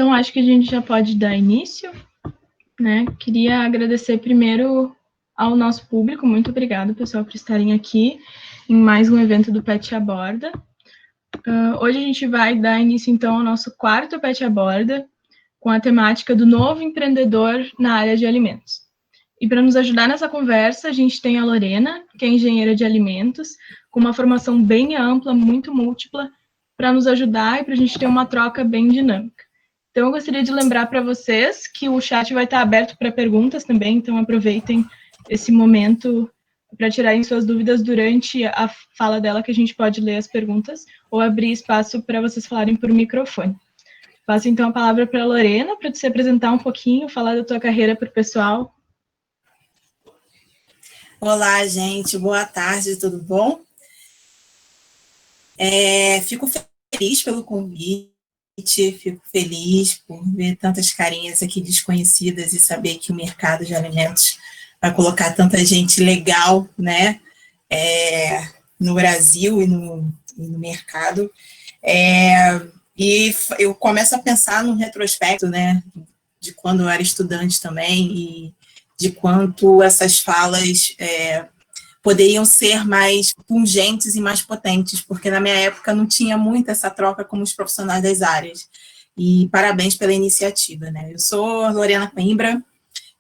Então, acho que a gente já pode dar início, né? Queria agradecer primeiro ao nosso público, muito obrigada, pessoal, por estarem aqui em mais um evento do PET Aborda. Hoje a gente vai dar início, então, ao nosso quarto PET Aborda, com a temática do novo empreendedor na área de alimentos. E para nos ajudar nessa conversa, a gente tem a Lorena, que é engenheira de alimentos, com uma formação bem ampla, muito múltipla, para nos ajudar e para a gente ter uma troca bem dinâmica. Então, eu gostaria de lembrar para vocês que o chat vai estar aberto para perguntas também, então aproveitem esse momento para tirarem suas dúvidas durante a fala dela, que a gente pode ler as perguntas, ou abrir espaço para vocês falarem por microfone. Passo, então, a palavra para a Lorena, para se apresentar um pouquinho, falar da tua carreira para o pessoal. Olá, gente, boa tarde, tudo bom? Fico feliz pelo convite, fico feliz por ver tantas carinhas aqui desconhecidas e saber que o mercado de alimentos vai colocar tanta gente legal, né, no Brasil e no mercado. E eu começo a pensar no retrospecto, né, de quando eu era estudante também e de quanto essas falas poderiam ser mais pungentes e mais potentes, porque na minha época não tinha muito essa troca com os profissionais das áreas. E parabéns pela iniciativa, né? Eu sou Lorena Coimbra,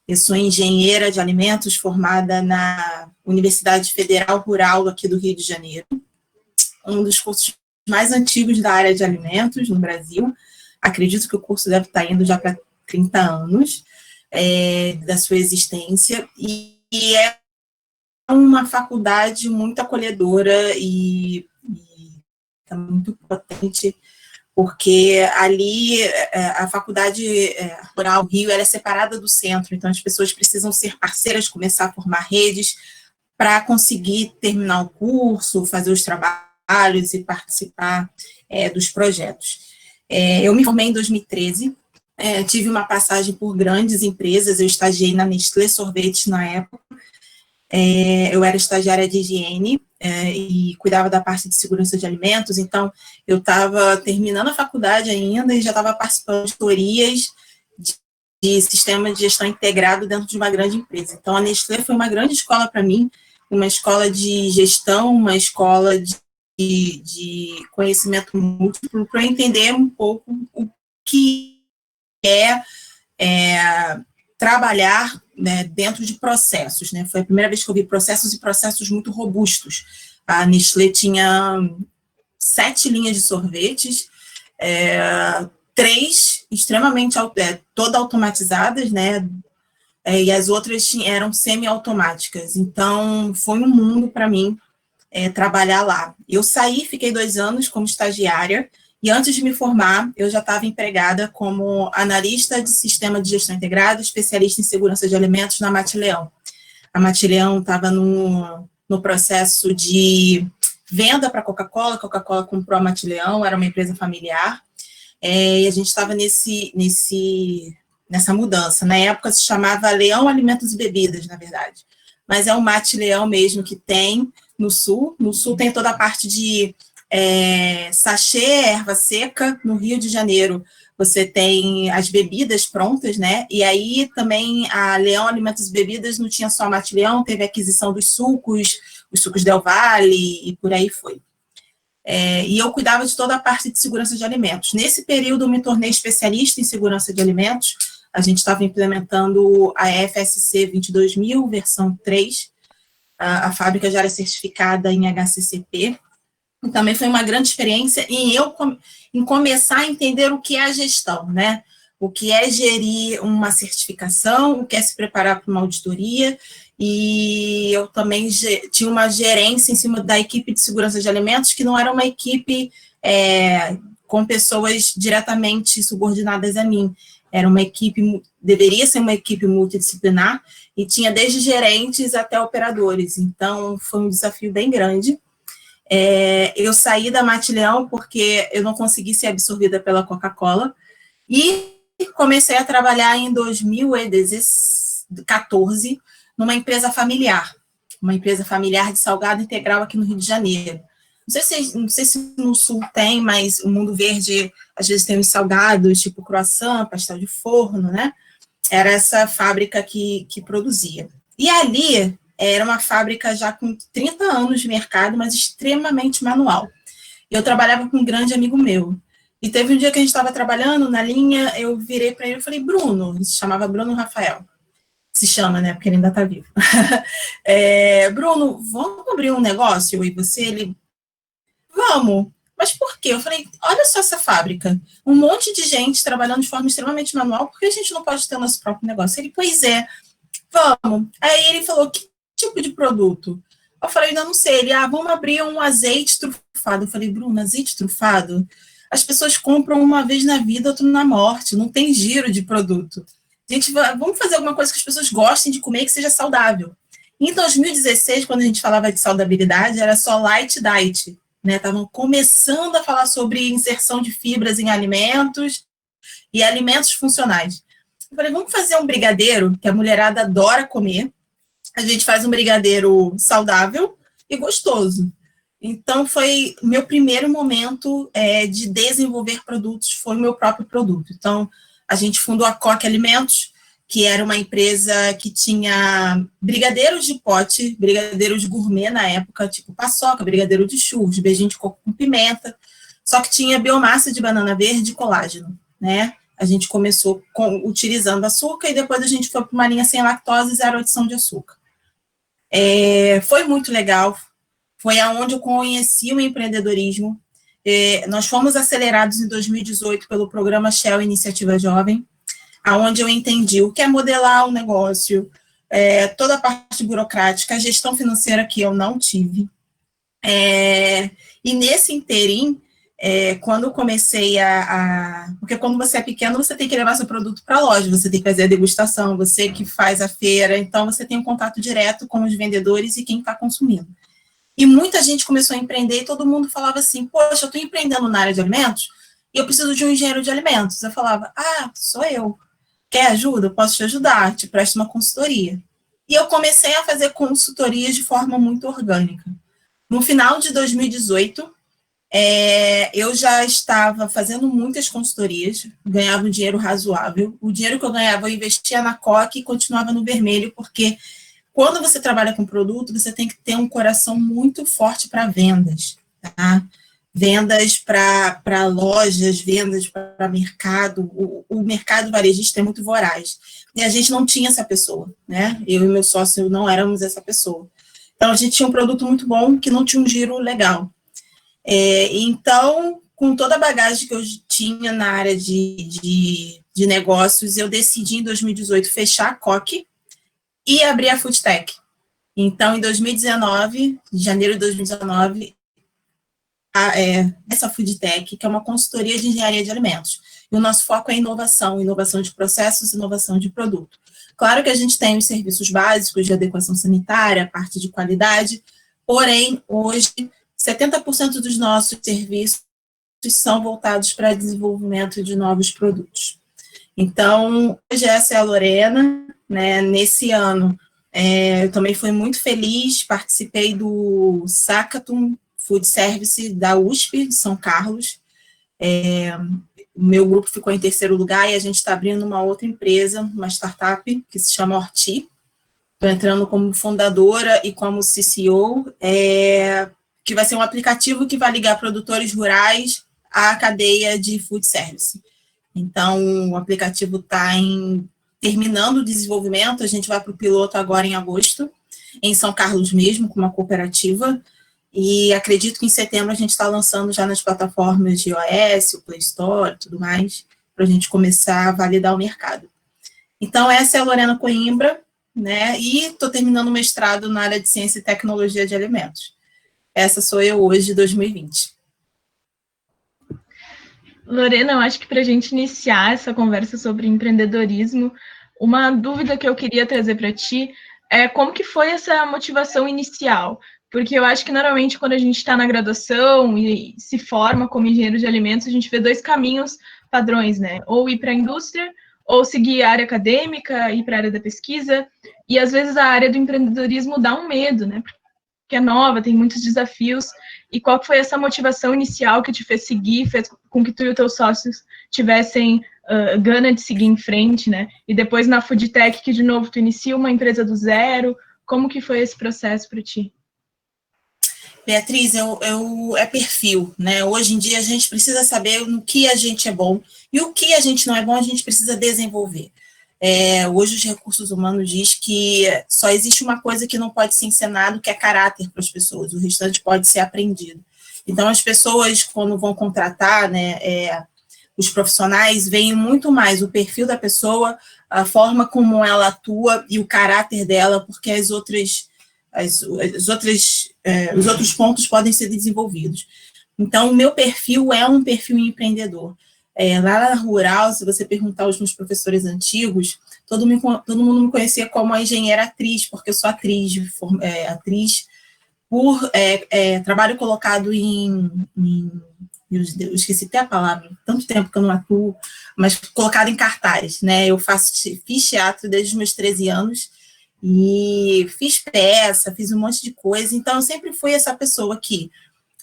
eu sou engenheira de alimentos formada na Universidade Federal Rural aqui do Rio de Janeiro, um dos cursos mais antigos da área de alimentos no Brasil. Acredito que o curso deve estar indo já para 30 anos da sua existência, e é uma faculdade muito acolhedora e muito potente, porque ali a faculdade rural Rio ela é separada do centro, então as pessoas precisam ser parceiras, começar a formar redes para conseguir terminar o curso, fazer os trabalhos e participar dos projetos. Eu me formei em 2013, tive uma passagem por grandes empresas, eu estagiei na Nestlé Sorvetes na época. Eu era estagiária de higiene e cuidava da parte de segurança de alimentos, então eu estava terminando a faculdade ainda e já estava participando de tutorias de sistema de gestão integrado dentro de uma grande empresa. Então a Nestlé foi uma grande escola para mim, uma escola de gestão, uma escola de conhecimento múltiplo, para eu entender um pouco o que trabalhar, né, dentro de processos, né? Foi a primeira vez que eu vi processos e processos muito robustos. A Nestlé tinha 7 linhas de sorvetes, 3 extremamente toda automatizadas, né? E as outras eram semi-automáticas. Então, foi um mundo para mim trabalhar lá. Eu saí, fiquei 2 anos como estagiária, e antes de me formar, eu já estava empregada como analista de sistema de gestão integrado, especialista em segurança de alimentos na Matileão. A Matileão estava no processo de venda para a Coca-Cola comprou a Matileão, era uma empresa familiar, e a gente estava nessa mudança. Na época se chamava Leão Alimentos e Bebidas, na verdade, mas é o Matileão mesmo que tem no Sul. No Sul tem toda a parte de sachê, erva seca. No Rio de Janeiro você tem as bebidas prontas, né? E aí também a Leão Alimentos e Bebidas não tinha só a Matileão, teve a aquisição dos sucos, os sucos Del Valle e por aí foi. E eu cuidava de toda a parte de segurança de alimentos. Nesse período eu me tornei especialista em segurança de alimentos. A gente estava implementando a FSC 22000, versão 3. A fábrica já era certificada em HACCP. E também foi uma grande experiência em começar a entender o que é a gestão, né? O que é gerir uma certificação, o que é se preparar para uma auditoria, e eu também tinha uma gerência em cima da equipe de segurança de alimentos, que não era uma equipe com pessoas diretamente subordinadas a mim, era uma equipe, deveria ser uma equipe multidisciplinar, e tinha desde gerentes até operadores, então foi um desafio bem grande. Eu saí da Matileão porque eu não consegui ser absorvida pela Coca-Cola e comecei a trabalhar em 2014 numa empresa familiar de salgado integral aqui no Rio de Janeiro. Não sei se no sul tem, mas o Mundo Verde às vezes tem uns salgados, tipo croissant, pastel de forno, né? Era essa fábrica que produzia. E ali era uma fábrica já com 30 anos de mercado, mas extremamente manual. Eu trabalhava com um grande amigo meu. E teve um dia que a gente estava trabalhando na linha, eu virei para ele e falei, Bruno, ele se chamava Bruno Rafael. Se chama, né? Porque ele ainda está vivo. Bruno, vamos abrir um negócio? Eu e você? Ele, vamos. Mas por quê? Eu falei, olha só essa fábrica. Um monte de gente trabalhando de forma extremamente manual, por que a gente não pode ter o nosso próprio negócio? Ele, pois é, vamos. Aí ele falou, que tipo de produto? Eu falei, ainda não sei. Ele, vamos abrir um azeite trufado. Eu falei, Bruno, azeite trufado? As pessoas compram uma vez na vida, outra na morte. Não tem giro de produto. Gente, vamos fazer alguma coisa que as pessoas gostem de comer e que seja saudável. Em 2016, quando a gente falava de saudabilidade, era só light diet, né? Estavam começando a falar sobre inserção de fibras em alimentos e alimentos funcionais. Eu falei, vamos fazer um brigadeiro, que a mulherada adora comer. A gente faz um brigadeiro saudável e gostoso. Então, foi meu primeiro momento de desenvolver produtos, foi o meu próprio produto. Então, a gente fundou a Coque Alimentos, que era uma empresa que tinha brigadeiros de pote, brigadeiros gourmet na época, tipo paçoca, brigadeiro de churros, beijinho de coco com pimenta, só que tinha biomassa de banana verde e colágeno, né? A gente começou utilizando açúcar e depois a gente foi para uma linha sem lactose e zero adição de açúcar. Foi muito legal, foi aonde eu conheci o empreendedorismo. Nós fomos acelerados em 2018 pelo programa Shell Iniciativa Jovem, aonde eu entendi o que é modelar um negócio, toda a parte burocrática, a gestão financeira que eu não tive. E nesse interim, quando eu comecei porque quando você é pequeno, você tem que levar seu produto para a loja, você tem que fazer a degustação, você que faz a feira, então você tem um contato direto com os vendedores e quem está consumindo. E muita gente começou a empreender e todo mundo falava assim, poxa, eu estou empreendendo na área de alimentos e eu preciso de um engenheiro de alimentos. Eu falava, sou eu. Quer ajuda? Eu posso te ajudar, te presto uma consultoria. E eu comecei a fazer consultorias de forma muito orgânica. No final de 2018, eu já estava fazendo muitas consultorias, ganhava um dinheiro razoável. O dinheiro que eu ganhava, eu investia na Coque e continuava no vermelho, porque quando você trabalha com produto, você tem que ter um coração muito forte para vendas, tá? Vendas para lojas, vendas para mercado. O mercado varejista é muito voraz. E a gente não tinha essa pessoa, né? Eu e meu sócio não éramos essa pessoa. Então, a gente tinha um produto muito bom que não tinha um giro legal. Então, com toda a bagagem que eu tinha na área de negócios, eu decidi, em 2018, fechar a Coque e abrir a Foodtech. Então, em 2019, em janeiro de 2019, essa Foodtech, que é uma consultoria de engenharia de alimentos. E o nosso foco é inovação de processos, inovação de produto. Claro que a gente tem os serviços básicos de adequação sanitária, parte de qualidade, porém, hoje, 70% dos nossos serviços são voltados para desenvolvimento de novos produtos. Então, hoje essa é a Lorena, né? Nesse ano, eu também fui muito feliz, participei do Sacatum Food Service da USP, de São Carlos. O meu grupo ficou em terceiro lugar e a gente está abrindo uma outra empresa, uma startup, que se chama Horti. Estou entrando como fundadora e como CCO, que vai ser um aplicativo que vai ligar produtores rurais à cadeia de food service. Então, o aplicativo está terminando o desenvolvimento, a gente vai para o piloto agora em agosto, em São Carlos mesmo, com uma cooperativa, e acredito que em setembro a gente está lançando já nas plataformas de iOS, o Play Store e tudo mais, para a gente começar a validar o mercado. Então, essa é a Lorena Coimbra, né, e estou terminando o mestrado na área de Ciência e Tecnologia de Alimentos. Essa sou eu hoje, de 2020. Lorena, eu acho que para a gente iniciar essa conversa sobre empreendedorismo, uma dúvida que eu queria trazer para ti é como que foi essa motivação inicial? Porque eu acho que normalmente quando a gente está na graduação e se forma como engenheiro de alimentos, a gente vê dois caminhos padrões, né? Ou ir para a indústria, ou seguir a área acadêmica, ir para a área da pesquisa, e às vezes a área do empreendedorismo dá um medo, né? que é nova, tem muitos desafios, e qual foi essa motivação inicial que te fez seguir, fez com que tu e os teus sócios tivessem gana de seguir em frente, né? E depois na Foodtech, que de novo tu inicia uma empresa do zero, como que foi esse processo para ti? Beatriz, é perfil, né? Hoje em dia a gente precisa saber no que a gente é bom e o que a gente não é bom a gente precisa desenvolver. Hoje os recursos humanos diz que só existe uma coisa que não pode ser ensinado, que é caráter para as pessoas, o restante pode ser aprendido. Então as pessoas, quando vão contratar, né, os profissionais veem muito mais o perfil da pessoa, a forma como ela atua e o caráter dela, porque os outros pontos podem ser desenvolvidos. Então, o meu perfil é um perfil empreendedor. Lá na Rural, se você perguntar aos meus professores antigos, todo mundo me conhecia como a engenheira atriz, porque eu sou atriz por trabalho colocado eu esqueci até a palavra, tanto tempo que eu não atuo, mas colocado em cartaz, né? Fiz teatro desde os meus 13 anos, e fiz peça, fiz um monte de coisa, então eu sempre fui essa pessoa que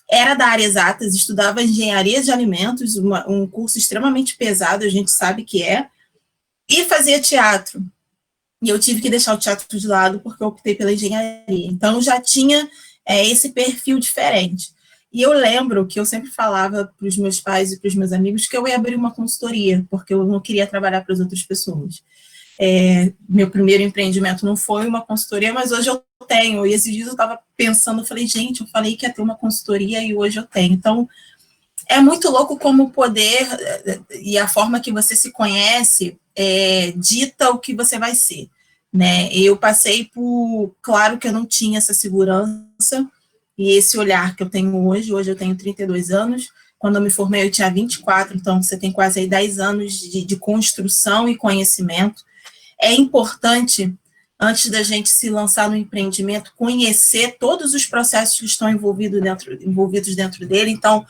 era da área exatas, estudava engenharia de alimentos, um curso extremamente pesado, a gente sabe que e fazia teatro. E eu tive que deixar o teatro de lado porque eu optei pela engenharia. Então, eu já tinha esse perfil diferente. E eu lembro que eu sempre falava para os meus pais e para os meus amigos que eu ia abrir uma consultoria, porque eu não queria trabalhar para as outras pessoas. Meu primeiro empreendimento não foi uma consultoria, mas hoje eu tenho. E esses dias eu estava pensando, eu falei, gente, eu falei que ia ter uma consultoria e hoje eu tenho. Então, é muito louco como o poder e a forma que você se conhece dita o que você vai ser, né? Eu passei por... Claro que eu não tinha essa segurança e esse olhar que eu tenho hoje. Hoje eu tenho 32 anos. Quando eu me formei, eu tinha 24, então você tem quase aí 10 anos de construção e conhecimento. É importante, antes da gente se lançar no empreendimento, conhecer todos os processos que estão envolvidos dentro dele. Então,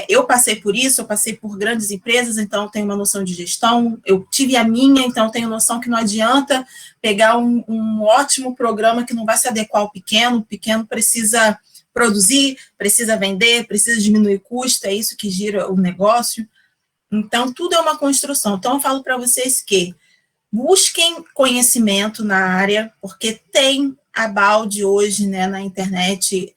eu passei por isso, eu passei por grandes empresas, então tenho uma noção de gestão, eu tive a minha, então tenho noção que não adianta pegar um ótimo programa que não vai se adequar ao pequeno. O pequeno precisa produzir, precisa vender, precisa diminuir custo, é isso que gira o negócio. Então, tudo é uma construção. Então, eu falo para vocês que busquem conhecimento na área, porque tem a balde hoje, né, na internet,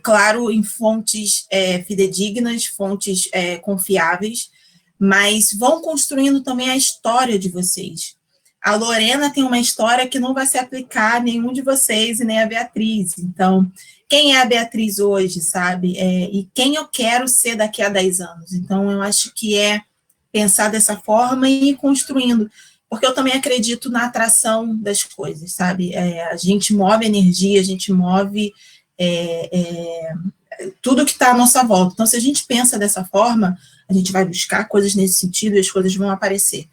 claro, em fontes fidedignas, fontes confiáveis, mas vão construindo também a história de vocês. A Lorena tem uma história que não vai se aplicar a nenhum de vocês e nem a Beatriz. Então, quem é a Beatriz hoje, sabe? E quem eu quero ser daqui a 10 anos. Então, eu acho que pensar dessa forma e ir construindo. Porque eu também acredito na atração das coisas, sabe? A gente move energia, a gente move tudo que está à nossa volta. Então, se a gente pensa dessa forma, a gente vai buscar coisas nesse sentido e as coisas vão aparecer.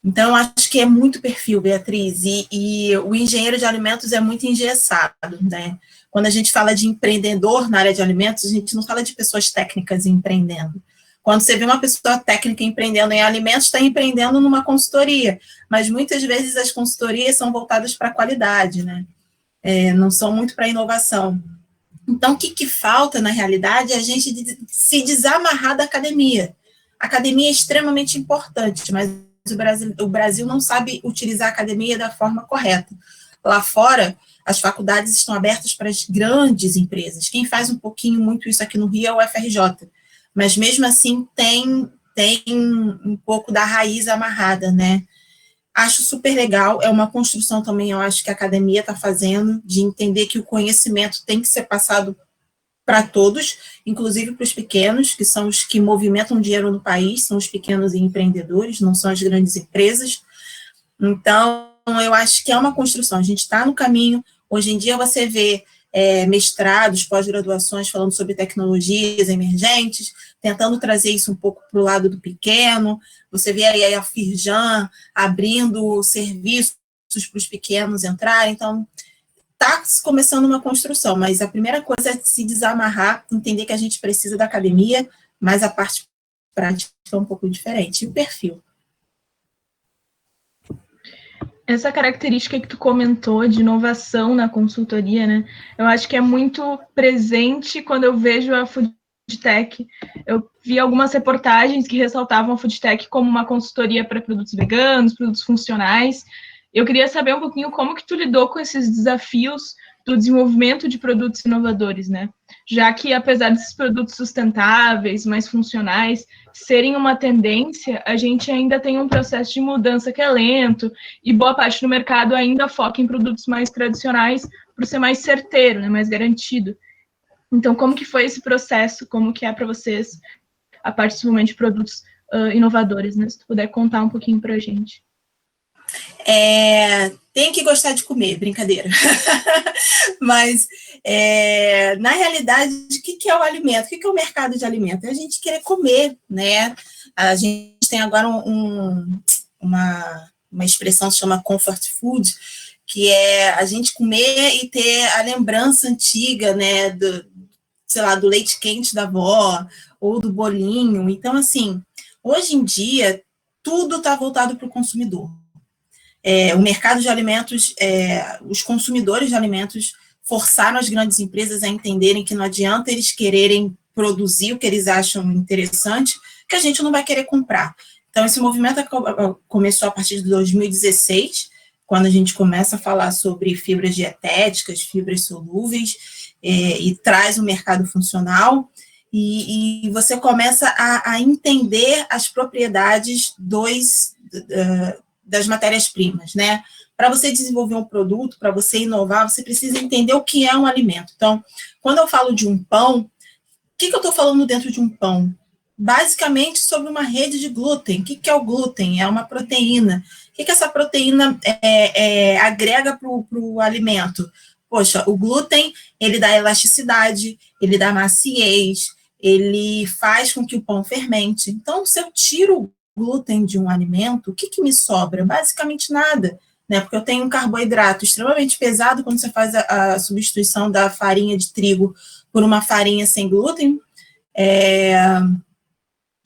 Então, eu acho que é muito perfil, Beatriz, e o engenheiro de alimentos é muito engessado, né? Quando a gente fala de empreendedor na área de alimentos, a gente não fala de pessoas técnicas empreendendo. Quando você vê uma pessoa técnica empreendendo em alimentos, está empreendendo numa consultoria, mas muitas vezes as consultorias são voltadas para a qualidade, né? Não são muito para a inovação. Então, o que falta, na realidade, é a gente se desamarrar da academia. A academia é extremamente importante, mas o Brasil não sabe utilizar a academia da forma correta. Lá fora, as faculdades estão abertas para as grandes empresas. Quem faz um pouquinho muito isso aqui no Rio é o FRJ, mas mesmo assim tem um pouco da raiz amarrada, né? Acho super legal, é uma construção também, eu acho que a academia está fazendo, de entender que o conhecimento tem que ser passado para todos, inclusive para os pequenos, que são os que movimentam dinheiro no país, são os pequenos empreendedores, não são as grandes empresas. Então, eu acho que é uma construção, a gente está no caminho. Hoje em dia você vê mestrados, pós-graduações falando sobre tecnologias emergentes, tentando trazer isso um pouco para o lado do pequeno. Você vê aí a Firjan abrindo serviços para os pequenos entrarem. Então, está começando uma construção, mas a primeira coisa é se desamarrar, entender que a gente precisa da academia, mas a parte prática é um pouco diferente. E o perfil? Essa característica que tu comentou de inovação na consultoria, né? Eu acho que é muito presente quando eu vejo a food tech. Eu vi algumas reportagens que ressaltavam a food tech como uma consultoria para produtos veganos, produtos funcionais. Eu queria saber um pouquinho como que tu lidou com esses desafios do desenvolvimento de produtos inovadores, né? Já que, apesar desses produtos sustentáveis, mais funcionais, serem uma tendência, a gente ainda tem um processo de mudança que é lento, e boa parte do mercado ainda foca em produtos mais tradicionais por ser mais certeiro, né, mais garantido. Então, como que foi esse processo? Como que é para vocês a parte principalmente de produtos inovadores, né? Se tu puder contar um pouquinho para a gente. Tem que gostar de comer, brincadeira. Mas, na realidade, o que é o alimento? O que é o mercado de alimento? É a gente querer comer, né? A gente tem agora uma expressão que se chama comfort food, que é a gente comer e ter a lembrança antiga, né, sei lá, do leite quente da avó, ou do bolinho. Então, assim, hoje em dia, tudo está voltado para o consumidor. O mercado de alimentos, os consumidores de alimentos forçaram as grandes empresas a entenderem que não adianta eles quererem produzir o que eles acham interessante, que a gente não vai querer comprar. Então, esse movimento começou a partir de 2016, quando a gente começa a falar sobre fibras dietéticas, fibras solúveis, e traz o mercado funcional, e você começa a entender as propriedades das matérias-primas, né? Para você desenvolver um produto, para você inovar, você precisa entender o que é um alimento. Então, quando eu falo de um pão, o que eu estou falando dentro de um pão? Basicamente sobre uma rede de glúten. O que é o glúten? É uma proteína. O que essa proteína agrega para o alimento? Poxa, o glúten, ele dá elasticidade, ele dá maciez, ele faz com que o pão fermente. Então, se eu tiro glúten de um alimento, o que me sobra? Basicamente nada, né? Porque eu tenho um carboidrato extremamente pesado quando você faz a substituição da farinha de trigo por uma farinha sem glúten,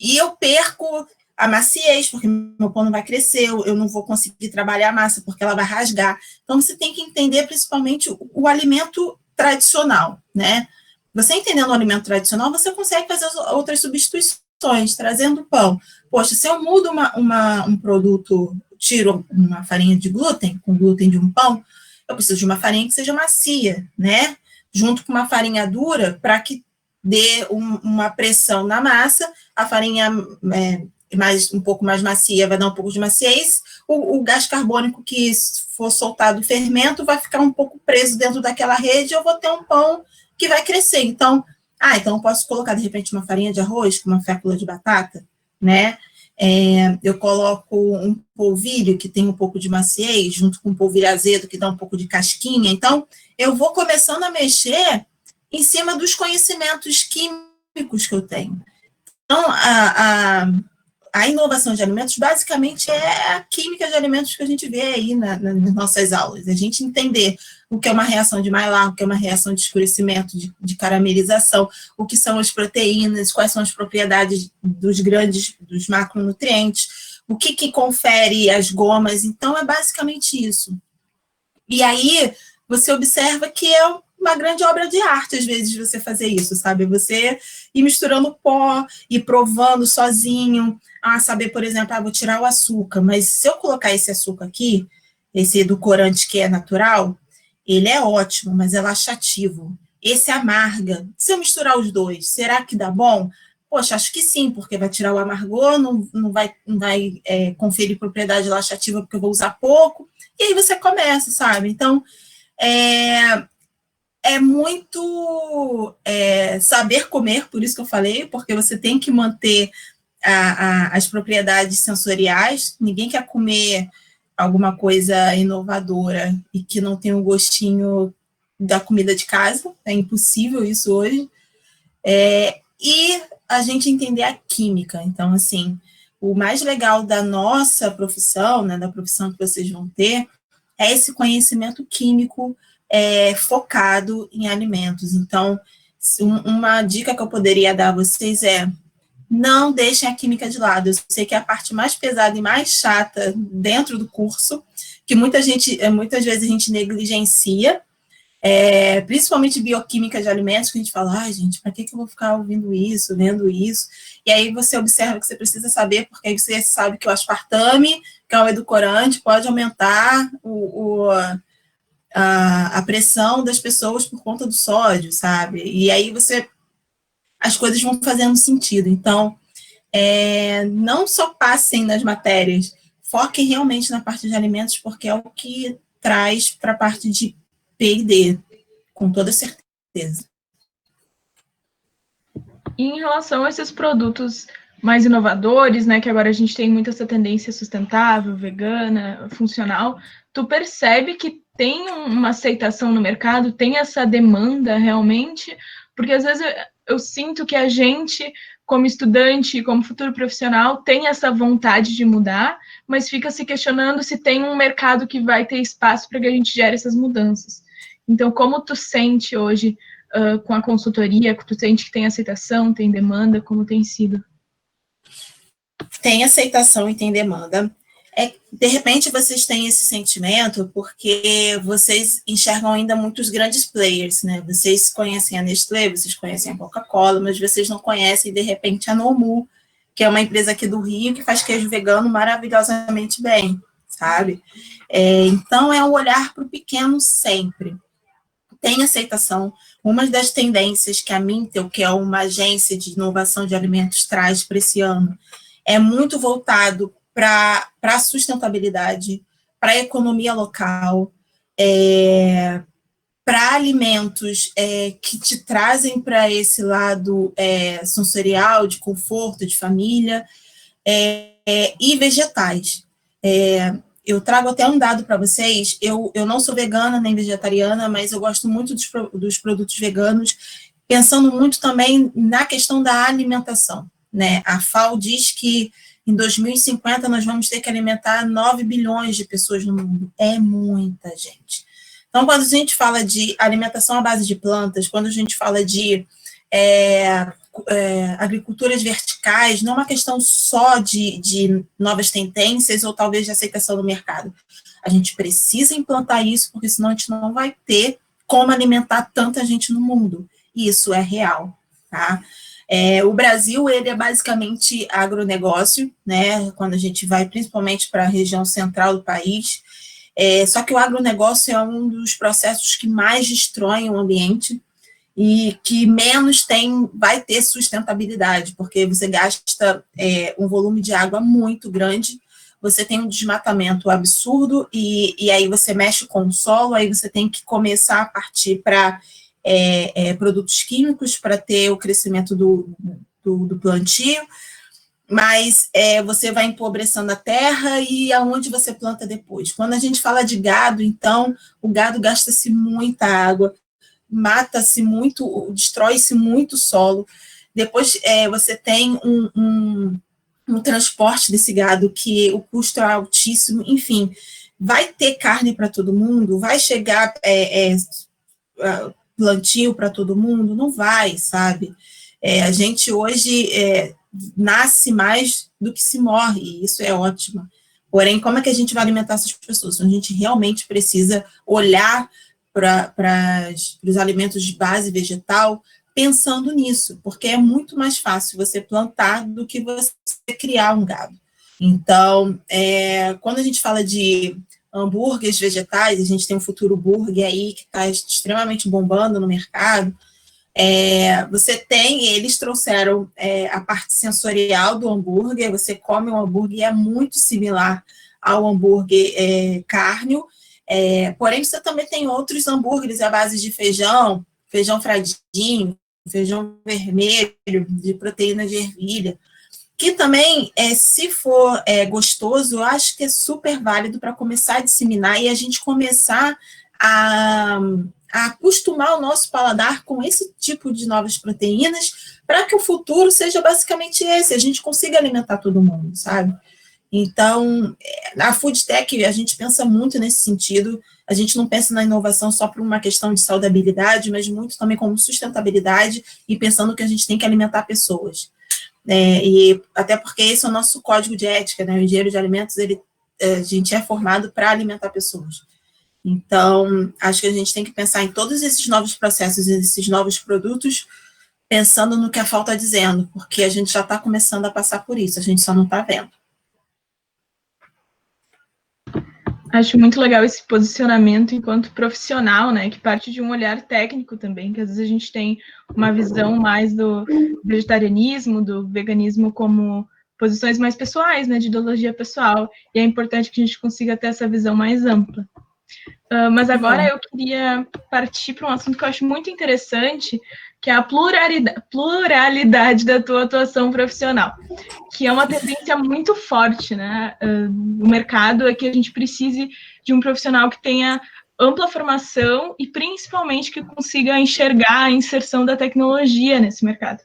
e eu perco a maciez, porque meu pão não vai crescer, eu não vou conseguir trabalhar a massa, porque ela vai rasgar. Então, você tem que entender principalmente o alimento tradicional, né? Você entendendo o alimento tradicional, você consegue fazer outras substituições, trazendo pão. Poxa, se eu mudo um produto, tiro uma farinha de glúten, com glúten de um pão, eu preciso de uma farinha que seja macia, né? Junto com uma farinha dura, para que dê uma pressão na massa, a farinha um pouco mais macia vai dar um pouco de maciez, o gás carbônico que for soltado do fermento vai ficar um pouco preso dentro daquela rede, eu vou ter um pão que vai crescer. Então, então eu posso colocar, de repente, uma farinha de arroz com uma fécula de batata, né? Eu coloco um polvilho que tem um pouco de maciez, junto com um polvilho azedo que dá um pouco de casquinha. Então, eu vou começando a mexer em cima dos conhecimentos químicos que eu tenho. Então, a inovação de alimentos, basicamente, é a química de alimentos que a gente vê aí nas nossas aulas. A gente entender o que é uma reação de Maillard, o que é uma reação de escurecimento, de caramelização, o que são as proteínas, quais são as propriedades dos macronutrientes, o que confere as gomas. Então, é basicamente isso. E aí, você observa que é uma grande obra de arte, às vezes, você fazer isso, sabe? Você ir misturando pó, ir provando sozinho, saber, por exemplo, vou tirar o açúcar, mas se eu colocar esse açúcar aqui, esse edulcorante que é natural, ele é ótimo, mas é laxativo. Esse amarga. Se eu misturar os dois, será que dá bom? Poxa, acho que sim, porque vai tirar o amargor, não vai conferir propriedade laxativa, porque eu vou usar pouco, e aí você começa, sabe? Então, é muito saber comer, por isso que eu falei, porque você tem que manter as propriedades sensoriais. Ninguém quer comer alguma coisa inovadora e que não tem o gostinho da comida de casa, é impossível isso hoje. E a gente entender a química. Então, assim, o mais legal da nossa profissão, né, da profissão que vocês vão ter, é esse conhecimento químico focado em alimentos. Então, uma dica que eu poderia dar a vocês é: não deixem a química de lado. Eu sei que é a parte mais pesada e mais chata dentro do curso, que muitas vezes a gente negligencia, principalmente bioquímica de alimentos, que a gente fala, gente, para que eu vou ficar ouvindo isso, vendo isso? E aí você observa que você precisa saber, porque aí você sabe que o aspartame, que é um edulcorante, pode aumentar a pressão das pessoas por conta do sódio, sabe? E aí as coisas vão fazendo sentido. Então, não só passem nas matérias, foquem realmente na parte de alimentos, porque é o que traz para a parte de P&D, com toda certeza. E em relação a esses produtos mais inovadores, né, que agora a gente tem muita essa tendência sustentável, vegana, funcional, tu percebe que tem uma aceitação no mercado, tem essa demanda realmente? Porque às vezes eu sinto que a gente, como estudante, como futuro profissional, tem essa vontade de mudar, mas fica se questionando se tem um mercado que vai ter espaço para que a gente gere essas mudanças. Então, como tu sente hoje com a consultoria, tu sente que tem aceitação, tem demanda, como tem sido? Tem aceitação e tem demanda. De repente, vocês têm esse sentimento porque vocês enxergam ainda muitos grandes players, né? Vocês conhecem a Nestlé, vocês conhecem a Coca-Cola, mas vocês não conhecem, de repente, a Nomu, que é uma empresa aqui do Rio que faz queijo vegano maravilhosamente bem, sabe? Então, é um olhar para o pequeno sempre. Tem aceitação. Uma das tendências que a Mintel, que é uma agência de inovação de alimentos, traz para esse ano, é muito voltado para a sustentabilidade, para a economia local, para alimentos que te trazem para esse lado sensorial, de conforto, de família, e vegetais. Eu trago até um dado para vocês, eu não sou vegana nem vegetariana, mas eu gosto muito dos produtos veganos, pensando muito também na questão da alimentação, né? A FAO diz que em 2050 nós vamos ter que alimentar 9 bilhões de pessoas no mundo. É muita gente. Então, quando a gente fala de alimentação à base de plantas, quando a gente fala de agriculturas verticais, não é uma questão só de novas tendências ou talvez de aceitação do mercado. A gente precisa implantar isso, porque senão a gente não vai ter como alimentar tanta gente no mundo. E isso é real, tá? O Brasil, ele é basicamente agronegócio, né? Quando a gente vai principalmente para a região central do país, só que o agronegócio é um dos processos que mais destroem o ambiente e que menos vai ter sustentabilidade, porque você gasta um volume de água muito grande, você tem um desmatamento absurdo, e aí você mexe com o solo, aí você tem que começar a partir para produtos químicos para ter o crescimento do plantio, mas você vai empobrecendo a terra e aonde você planta depois. Quando a gente fala de gado, então, o gado gasta-se muita água, mata-se muito, destrói-se muito o solo. Depois você tem um transporte desse gado que o custo é altíssimo. Enfim, vai ter carne para todo mundo? Vai chegar plantio para todo mundo? Não vai, sabe? A gente hoje nasce mais do que se morre, e isso é ótimo. Porém, como é que a gente vai alimentar essas pessoas? Então, a gente realmente precisa olhar para os alimentos de base vegetal pensando nisso, porque é muito mais fácil você plantar do que você criar um gado. Então, quando a gente fala de hambúrgueres vegetais, a gente tem um Futuro Burger aí que está extremamente bombando no mercado. Eles trouxeram a parte sensorial do hambúrguer, você come um hambúrguer e é muito similar ao hambúrguer cárneo, porém você também tem outros hambúrgueres à base de feijão fradinho, feijão vermelho, de proteína de ervilha, que também, se for gostoso, eu acho que é super válido para começar a disseminar e a gente começar a acostumar o nosso paladar com esse tipo de novas proteínas, para que o futuro seja basicamente esse, a gente consiga alimentar todo mundo, sabe? Então, na Food Tech, a gente pensa muito nesse sentido, a gente não pensa na inovação só por uma questão de saudabilidade, mas muito também como sustentabilidade e pensando que a gente tem que alimentar pessoas. E até porque esse é o nosso código de ética, né? O engenheiro de alimentos, ele a gente é formado para alimentar pessoas. Então, acho que a gente tem que pensar em todos esses novos processos, esses novos produtos, pensando no que a FAO está dizendo, porque a gente já está começando a passar por isso, a gente só não está vendo. Acho muito legal esse posicionamento enquanto profissional, né, que parte de um olhar técnico também, que às vezes a gente tem uma visão mais do vegetarianismo, do veganismo como posições mais pessoais, né, de ideologia pessoal, e é importante que a gente consiga ter essa visão mais ampla. Mas agora eu queria partir para um assunto que eu acho muito interessante, que é a pluralidade da tua atuação profissional, que é uma tendência muito forte, né? No mercado é que a gente precise de um profissional que tenha ampla formação e principalmente que consiga enxergar a inserção da tecnologia nesse mercado.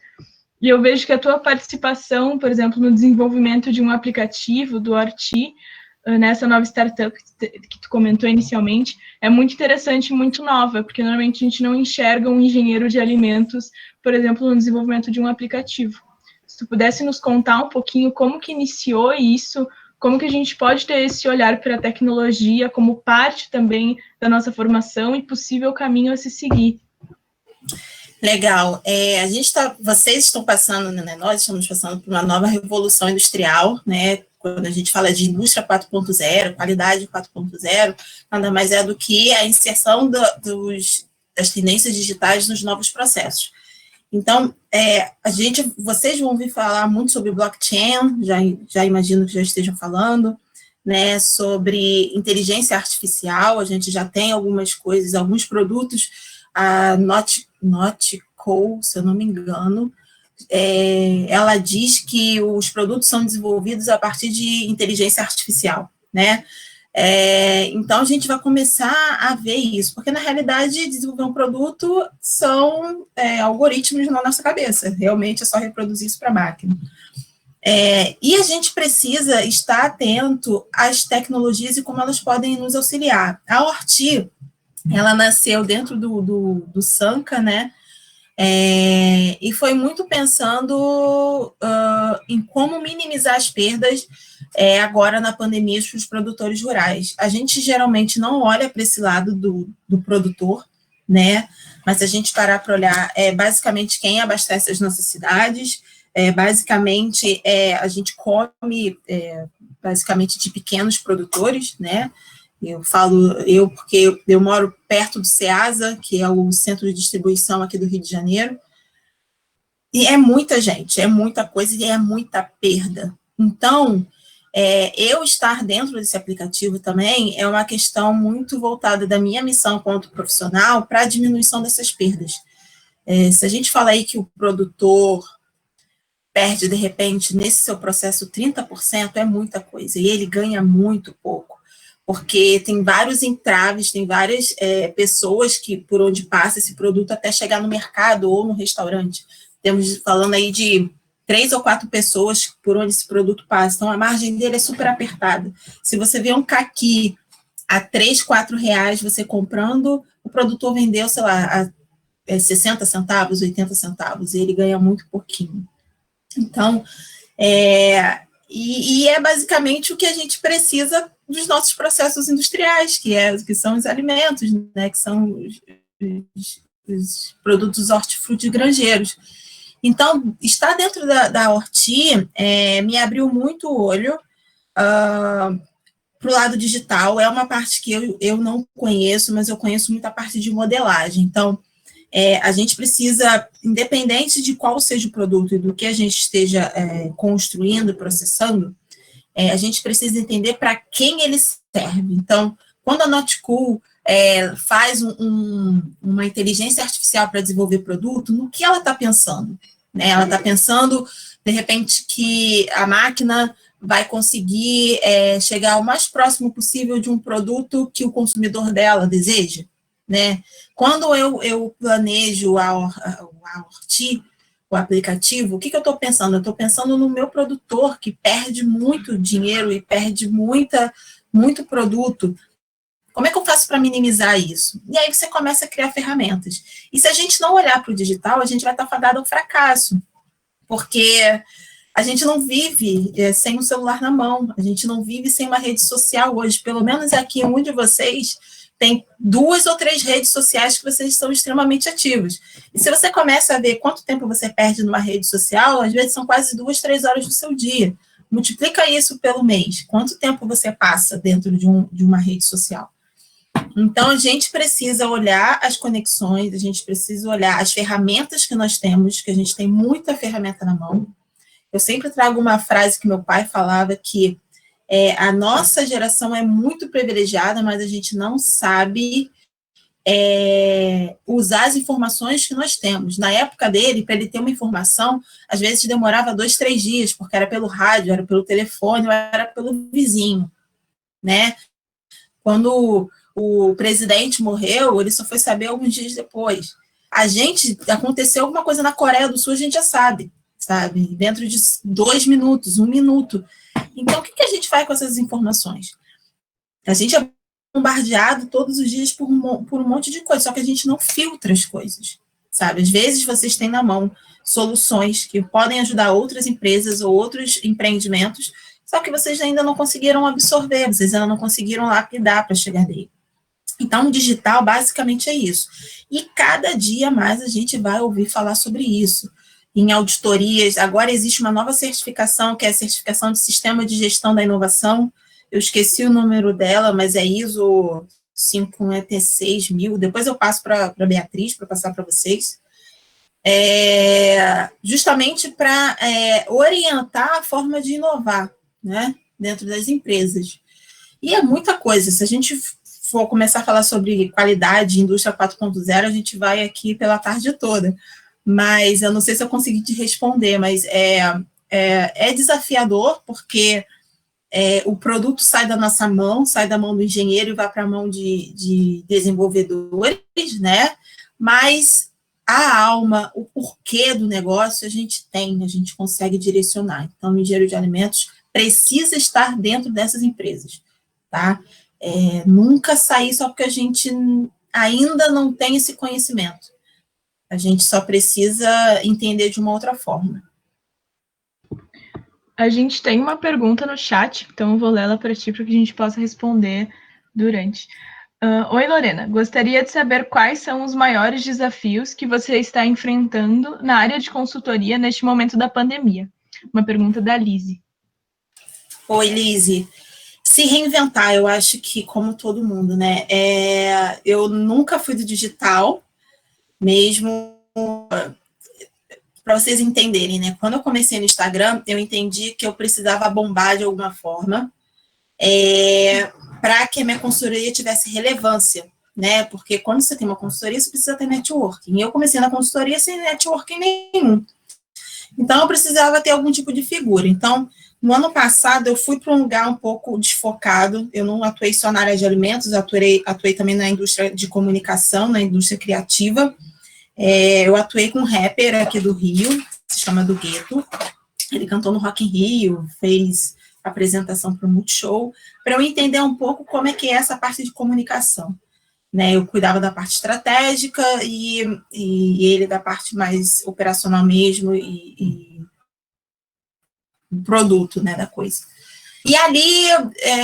E eu vejo que a tua participação, por exemplo, no desenvolvimento de um aplicativo do Horti, nessa nova startup que tu comentou inicialmente, é muito interessante e muito nova, porque normalmente a gente não enxerga um engenheiro de alimentos, por exemplo, no desenvolvimento de um aplicativo. Se tu pudesse nos contar um pouquinho como que iniciou isso, como que a gente pode ter esse olhar para a tecnologia como parte também da nossa formação e possível caminho a se seguir. Legal. Vocês estão passando, né, nós estamos passando por uma nova revolução industrial, né? Quando a gente fala de indústria 4.0, qualidade 4.0, nada mais é do que a inserção das tendências digitais nos novos processos. Então, vocês vão ouvir falar muito sobre blockchain, já imagino que já estejam falando, né, sobre inteligência artificial, a gente já tem algumas coisas, alguns produtos, a Notco, se eu não me engano, ela diz que os produtos são desenvolvidos a partir de inteligência artificial, né? Então, a gente vai começar a ver isso, porque, na realidade, desenvolver um produto são algoritmos na nossa cabeça, realmente é só reproduzir isso para a máquina. E a gente precisa estar atento às tecnologias e como elas podem nos auxiliar. A Horti, ela nasceu dentro do Sanca, né? E foi muito pensando em como minimizar as perdas agora na pandemia para os produtores rurais. A gente geralmente não olha para esse lado do produtor, né? Mas se a gente parar para olhar, basicamente quem abastece as nossas cidades, basicamente a gente come basicamente de pequenos produtores, né? Eu falo porque eu moro perto do CEASA, que é o centro de distribuição aqui do Rio de Janeiro, e é muita gente, é muita coisa e é muita perda. Então, eu estar dentro desse aplicativo também é uma questão muito voltada da minha missão enquanto profissional para a diminuição dessas perdas. Se a gente fala aí que o produtor perde, de repente, nesse seu processo 30%, é muita coisa, e ele ganha muito pouco, porque tem vários entraves, tem várias pessoas por onde passa esse produto até chegar no mercado ou no restaurante. Temos falando aí de 3 ou 4 pessoas por onde esse produto passa, então a margem dele é super apertada. Se você vê um caqui a 3, 4 reais, você comprando, o produtor vendeu, sei lá, a 60 centavos, 80 centavos, e ele ganha muito pouquinho. Então, é basicamente o que a gente precisa dos nossos processos industriais, que são os alimentos, né, que são os produtos hortifrutigranjeiros. Então, estar dentro da Horti me abriu muito o olho para o lado digital. É uma parte que eu não conheço, mas eu conheço muita parte de modelagem. Então, a gente precisa, independente de qual seja o produto e do que a gente esteja construindo, processando, a gente precisa entender para quem ele serve. Então, quando a Notco faz uma inteligência artificial para desenvolver produto, no que ela está pensando? Né? Ela está pensando, de repente, que a máquina vai conseguir chegar o mais próximo possível de um produto que o consumidor dela deseja? Né? Quando eu planejo a Horti, o aplicativo, o que eu estou pensando? Eu estou pensando no meu produtor, que perde muito dinheiro e perde muito produto. Como é que eu faço para minimizar isso? E aí você começa a criar ferramentas. E se a gente não olhar para o digital, a gente vai estar fadado ao fracasso, porque A gente não vive sem um celular na mão, a gente não vive sem uma rede social hoje, pelo menos aqui um de vocês tem 2 ou 3 redes sociais que vocês são extremamente ativos. E se você começa a ver quanto tempo você perde numa rede social, às vezes são quase 2, 3 horas do seu dia. Multiplica isso pelo mês. Quanto tempo você passa dentro de uma rede social? Então, a gente precisa olhar as conexões, a gente precisa olhar as ferramentas que nós temos, que a gente tem muita ferramenta na mão. Eu sempre trago uma frase que meu pai falava, que a nossa geração é muito privilegiada, mas a gente não sabe usar as informações que nós temos. Na época dele, para ele ter uma informação, às vezes demorava 2, 3 dias, porque era pelo rádio, era pelo telefone, ou era pelo vizinho, né? Quando o presidente morreu, ele só foi saber alguns dias depois. Aconteceu alguma coisa na Coreia do Sul, a gente já sabe? Dentro de 2 minutos, 1 minuto. Então, o que a gente faz com essas informações? A gente é bombardeado todos os dias por um monte de coisa, só que a gente não filtra as coisas, sabe? Às vezes vocês têm na mão soluções que podem ajudar outras empresas ou outros empreendimentos, só que vocês ainda não conseguiram absorver, vocês ainda não conseguiram lapidar para chegar nele. Então, o digital basicamente é isso. E cada dia mais a gente vai ouvir falar sobre isso. Em auditorias, agora existe uma nova certificação, que é a certificação de Sistema de Gestão da Inovação. Eu esqueci o número dela, mas é ISO 56000. Depois eu passo para a Beatriz, para passar para vocês. Justamente para orientar a forma de inovar, né, dentro das empresas. E é muita coisa. Se a gente for começar a falar sobre qualidade, indústria 4.0, a gente vai aqui pela tarde toda. Mas eu não sei se eu consegui te responder, mas é desafiador, porque o produto sai da nossa mão, sai da mão do engenheiro e vai para a mão de desenvolvedores, né? Mas a alma, o porquê do negócio, a gente consegue direcionar. Então, o engenheiro de alimentos precisa estar dentro dessas empresas, tá? Nunca sair só porque a gente ainda não tem esse conhecimento. A gente só precisa entender de uma outra forma. A gente tem uma pergunta no chat, então eu vou ler ela para ti para que a gente possa responder durante. Oi, Lorena. Gostaria de saber quais são os maiores desafios que você está enfrentando na área de consultoria neste momento da pandemia. Uma pergunta da Lise. Oi, Lise. Se reinventar, eu acho que, como todo mundo, né? Eu nunca fui do digital, mesmo para vocês entenderem, né? Quando eu comecei no Instagram, eu entendi que eu precisava bombar de alguma forma para que a minha consultoria tivesse relevância, né? Porque quando você tem uma consultoria, você precisa ter networking. E eu comecei na consultoria sem networking nenhum. Então, eu precisava ter algum tipo de figura. Então, no ano passado, eu fui para um lugar um pouco desfocado. Eu não atuei só na área de alimentos, atuei também na indústria de comunicação, na indústria criativa. Eu atuei com um rapper aqui do Rio, se chama Do Gueto. Ele cantou no Rock in Rio, fez apresentação para o Multishow, para eu entender um pouco como é que é essa parte de comunicação. Né, eu cuidava da parte estratégica e ele da parte mais operacional mesmo e produto, né, da coisa. E ali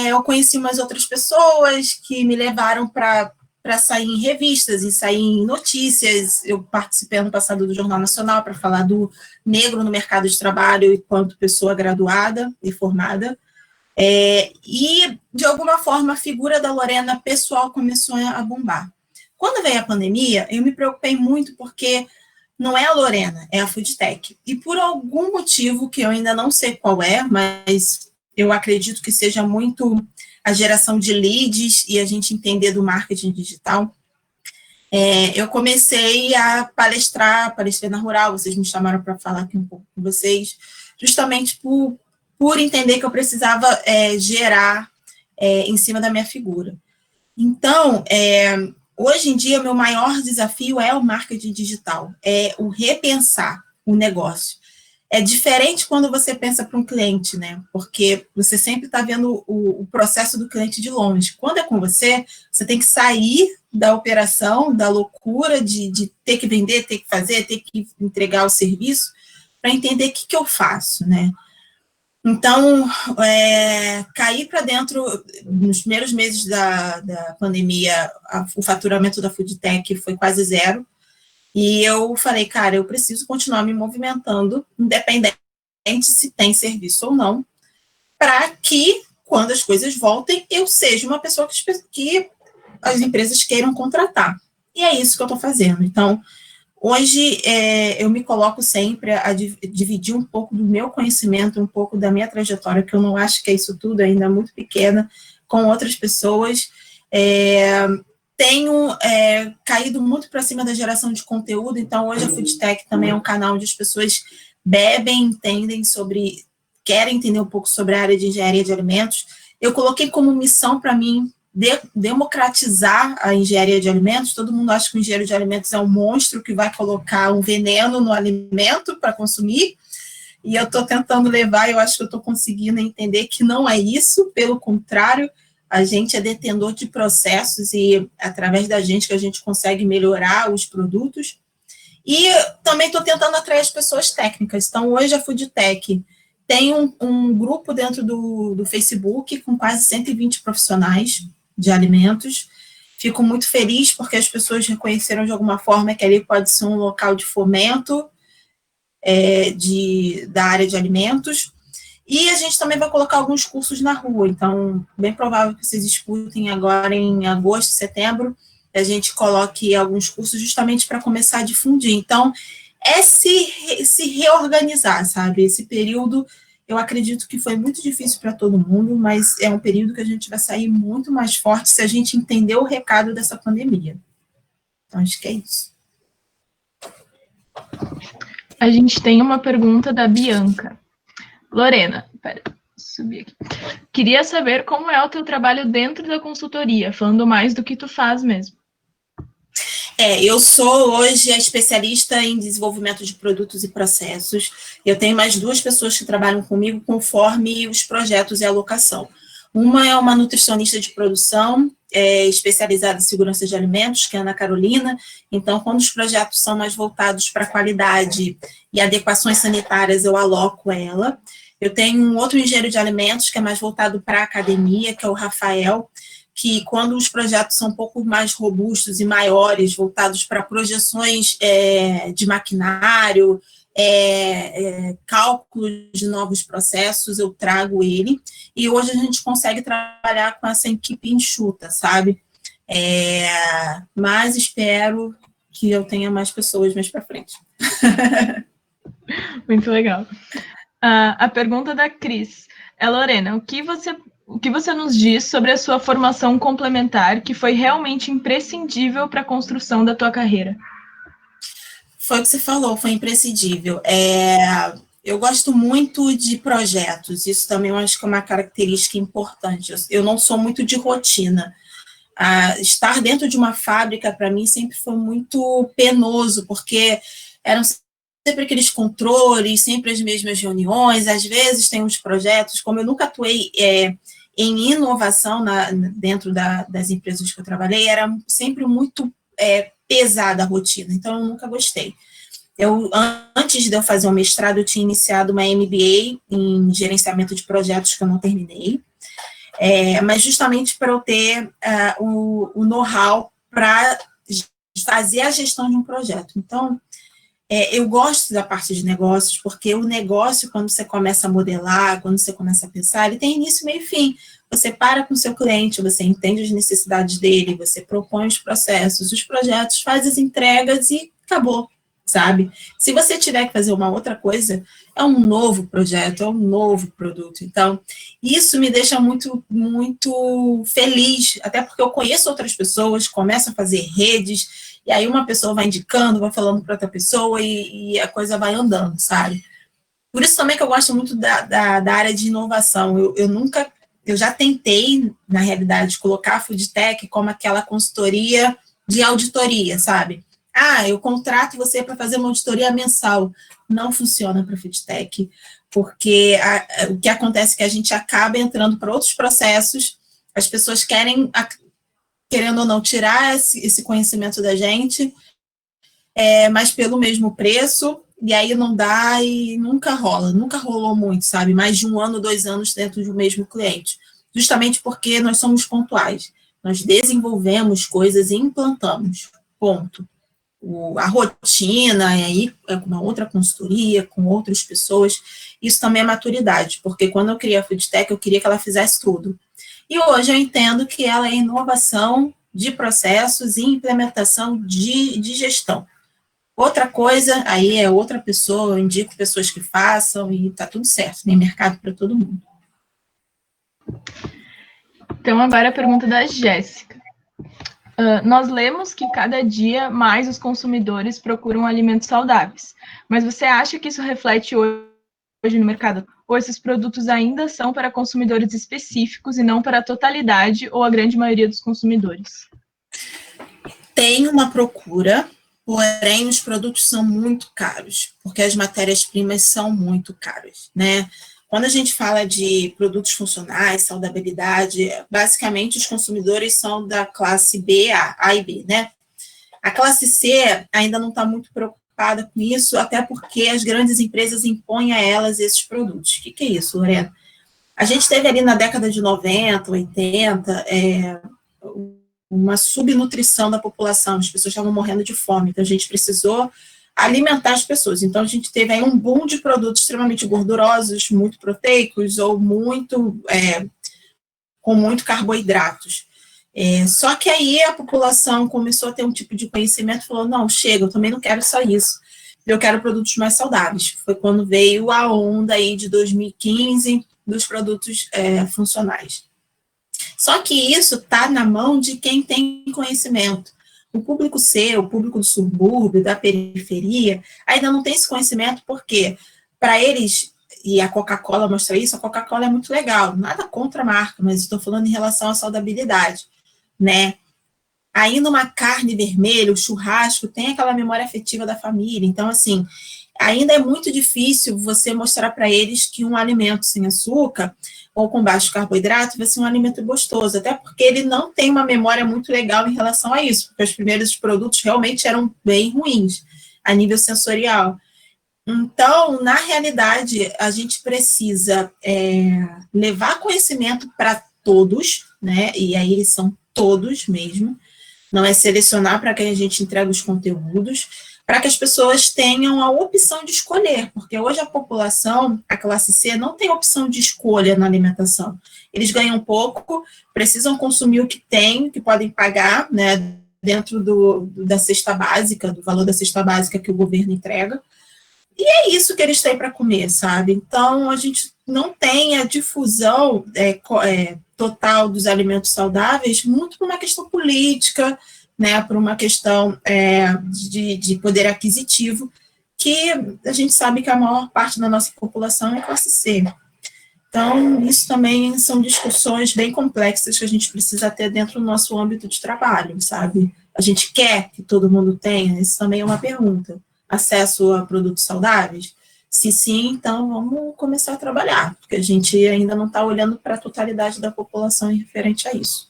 eu conheci umas outras pessoas que me levaram para sair em revistas e sair em notícias. Eu participei ano passado do Jornal Nacional para falar do negro no mercado de trabalho enquanto pessoa graduada e formada. E, de alguma forma, a figura da Lorena pessoal começou a bombar. Quando veio a pandemia, eu me preocupei muito porque não é a Lorena, é a Foodtech. E por algum motivo, que eu ainda não sei qual é, mas eu acredito que seja muito a geração de leads e a gente entender do marketing digital, eu comecei a palestrei na Rural, vocês me chamaram para falar aqui um pouco com vocês, justamente por entender que eu precisava gerar em cima da minha figura. Então, hoje em dia, o meu maior desafio é o marketing digital, é o repensar o negócio. É diferente quando você pensa para um cliente, né? Porque você sempre está vendo o processo do cliente de longe. Quando é com você, você tem que sair da operação, da loucura de ter que vender, ter que fazer, ter que entregar o serviço, para entender o que eu faço, né? Então, cair para dentro, nos primeiros meses da pandemia, o faturamento da Foodtech foi quase zero, e eu falei, cara, eu preciso continuar me movimentando, independente se tem serviço ou não, para que, quando as coisas voltem, eu seja uma pessoa que as empresas queiram contratar. E é isso que eu estou fazendo. Então, hoje, eu me coloco sempre a dividir um pouco do meu conhecimento, um pouco da minha trajetória, que eu não acho que é isso tudo, ainda muito pequena, com outras pessoas. Tenho caído muito para cima da geração de conteúdo, então hoje a Foodtech também é um canal onde as pessoas bebem, entendem sobre, querem entender um pouco sobre a área de engenharia de alimentos. Eu coloquei como missão para mim democratizar a engenharia de alimentos. Todo mundo acha que o engenheiro de alimentos é um monstro que vai colocar um veneno no alimento para consumir, e eu estou tentando levar, eu acho que eu estou conseguindo entender que não é isso, pelo contrário, a gente é detentor de processos e através da gente que a gente consegue melhorar os produtos. E também estou tentando atrair as pessoas técnicas. Então, hoje a Foodtech tem um grupo dentro do Facebook com quase 120 profissionais de alimentos. Fico muito feliz porque as pessoas reconheceram de alguma forma que ali pode ser um local de fomento da área de alimentos. E a gente também vai colocar alguns cursos na rua, então, bem provável que vocês escutem agora em agosto, setembro, a gente coloque alguns cursos justamente para começar a difundir. Então, se reorganizar, sabe? Esse período, eu acredito que foi muito difícil para todo mundo, mas é um período que a gente vai sair muito mais forte se a gente entender o recado dessa pandemia. Então, acho que é isso. A gente tem uma pergunta da Bianca. Lorena, pera, subir aqui. Queria saber como é o teu trabalho dentro da consultoria, falando mais do que tu faz mesmo. Eu sou hoje a especialista em desenvolvimento de produtos e processos. Eu tenho mais 2 pessoas que trabalham comigo conforme os projetos e a alocação. Uma é uma nutricionista de produção, especializada em segurança de alimentos, que é a Ana Carolina. Então, quando os projetos são mais voltados para a qualidade e adequações sanitárias, eu aloco ela. Eu tenho um outro engenheiro de alimentos, que é mais voltado para a academia, que é o Rafael, que quando os projetos são um pouco mais robustos e maiores, voltados para projeções de maquinário, cálculo de novos processos, eu trago ele, e hoje a gente consegue trabalhar com essa equipe enxuta, sabe? Mas espero que eu tenha mais pessoas mais para frente. Muito legal. A pergunta da Cris é, Lorena, o que você nos diz sobre a sua formação complementar que foi realmente imprescindível para a construção da tua carreira? Foi o que você falou, foi imprescindível. Eu gosto muito de projetos, isso também eu acho que é uma característica importante. Eu não sou muito de rotina. Estar dentro de uma fábrica, para mim, sempre foi muito penoso, porque eram sempre aqueles controles, sempre as mesmas reuniões, às vezes tem uns projetos, como eu nunca atuei em inovação dentro das empresas que eu trabalhei, era sempre muito pesada a rotina, então eu nunca gostei. Antes de eu fazer o mestrado, eu tinha iniciado uma MBA em gerenciamento de projetos que eu não terminei, mas justamente para eu ter o know-how para fazer a gestão de um projeto. Então, eu gosto da parte de negócios, porque o negócio, quando você começa a modelar, quando você começa a pensar, ele tem início, meio e fim. Você para com o seu cliente, você entende as necessidades dele, você propõe os processos, os projetos, faz as entregas e acabou, sabe? Se você tiver que fazer uma outra coisa, é um novo projeto, é um novo produto. Então, isso me deixa muito, muito feliz, até porque eu conheço outras pessoas, começo a fazer redes, e aí uma pessoa vai indicando, vai falando para outra pessoa e a coisa vai andando, sabe? Por isso também que eu gosto muito da área de inovação. Eu já tentei, na realidade, colocar a Foodtech como aquela consultoria de auditoria, sabe? Eu contrato você para fazer uma auditoria mensal. Não funciona para a Foodtech, porque o que acontece é que a gente acaba entrando para outros processos, as pessoas querendo ou não, tirar esse conhecimento da gente, mas pelo mesmo preço, e aí não dá e nunca rola, nunca rolou muito, sabe? Mais de 1 ano, 2 anos dentro do mesmo cliente. Justamente porque nós somos pontuais. Nós desenvolvemos coisas e implantamos. Ponto. A rotina, e aí é com uma outra consultoria, com outras pessoas, isso também é maturidade, porque quando eu criei a Foodtech, eu queria que ela fizesse tudo. E hoje eu entendo que ela é inovação de processos e implementação de gestão. Outra coisa, aí é outra pessoa, eu indico pessoas que façam e tá tudo certo, tem mercado para todo mundo. Então, agora a pergunta da Jéssica. Nós lemos que cada dia mais os consumidores procuram alimentos saudáveis, mas você acha que isso reflete hoje no mercado? Ou esses produtos ainda são para consumidores específicos e não para a totalidade ou a grande maioria dos consumidores? Tem uma procura, porém os produtos são muito caros, porque as matérias-primas são muito caras, né? Quando a gente fala de produtos funcionais, saudabilidade, basicamente os consumidores são da classe B, A e B, né? A classe C ainda não está muito preocupada com isso, até porque as grandes empresas impõem a elas esses produtos. O que é isso, Lorena? A gente teve ali na década de 90, 80, uma subnutrição da população, as pessoas estavam morrendo de fome, então a gente precisou alimentar as pessoas. Então, a gente teve aí um boom de produtos extremamente gordurosos, muito proteicos ou com muito carboidratos. Só que aí a população começou a ter um tipo de conhecimento e falou, não, chega, eu também não quero só isso, eu quero produtos mais saudáveis. Foi quando veio a onda aí de 2015 dos produtos funcionais. Só que isso está na mão de quem tem conhecimento. O público C, o público do subúrbio, da periferia, ainda não tem esse conhecimento, porque para eles, e a Coca-Cola mostra isso, a Coca-Cola é muito legal, nada contra a marca, mas estou falando em relação à saudabilidade, né? Ainda uma carne vermelha, o churrasco, tem aquela memória afetiva da família, então, assim, ainda é muito difícil você mostrar para eles que um alimento sem açúcar ou com baixo carboidrato vai ser um alimento gostoso, até porque ele não tem uma memória muito legal em relação a isso, porque os primeiros produtos realmente eram bem ruins a nível sensorial. Então, na realidade, a gente precisa levar conhecimento para todos, né? E aí são todos mesmo, não é selecionar para quem a gente entrega os conteúdos, para que as pessoas tenham a opção de escolher, porque hoje a população, a classe C, não tem opção de escolha na alimentação. Eles ganham pouco, precisam consumir o que tem, que podem pagar, né, dentro da cesta básica, do valor da cesta básica que o governo entrega, e é isso que eles têm para comer, sabe? Então, a gente não tem a difusão total dos alimentos saudáveis, muito por uma questão política, né, por uma questão de poder aquisitivo, que a gente sabe que a maior parte da nossa população é classe C. Então, isso também são discussões bem complexas que a gente precisa ter dentro do nosso âmbito de trabalho, sabe? A gente quer que todo mundo tenha? Isso também é uma pergunta. Acesso a produtos saudáveis? Se sim, então vamos começar a trabalhar, porque a gente ainda não está olhando para a totalidade da população referente a isso.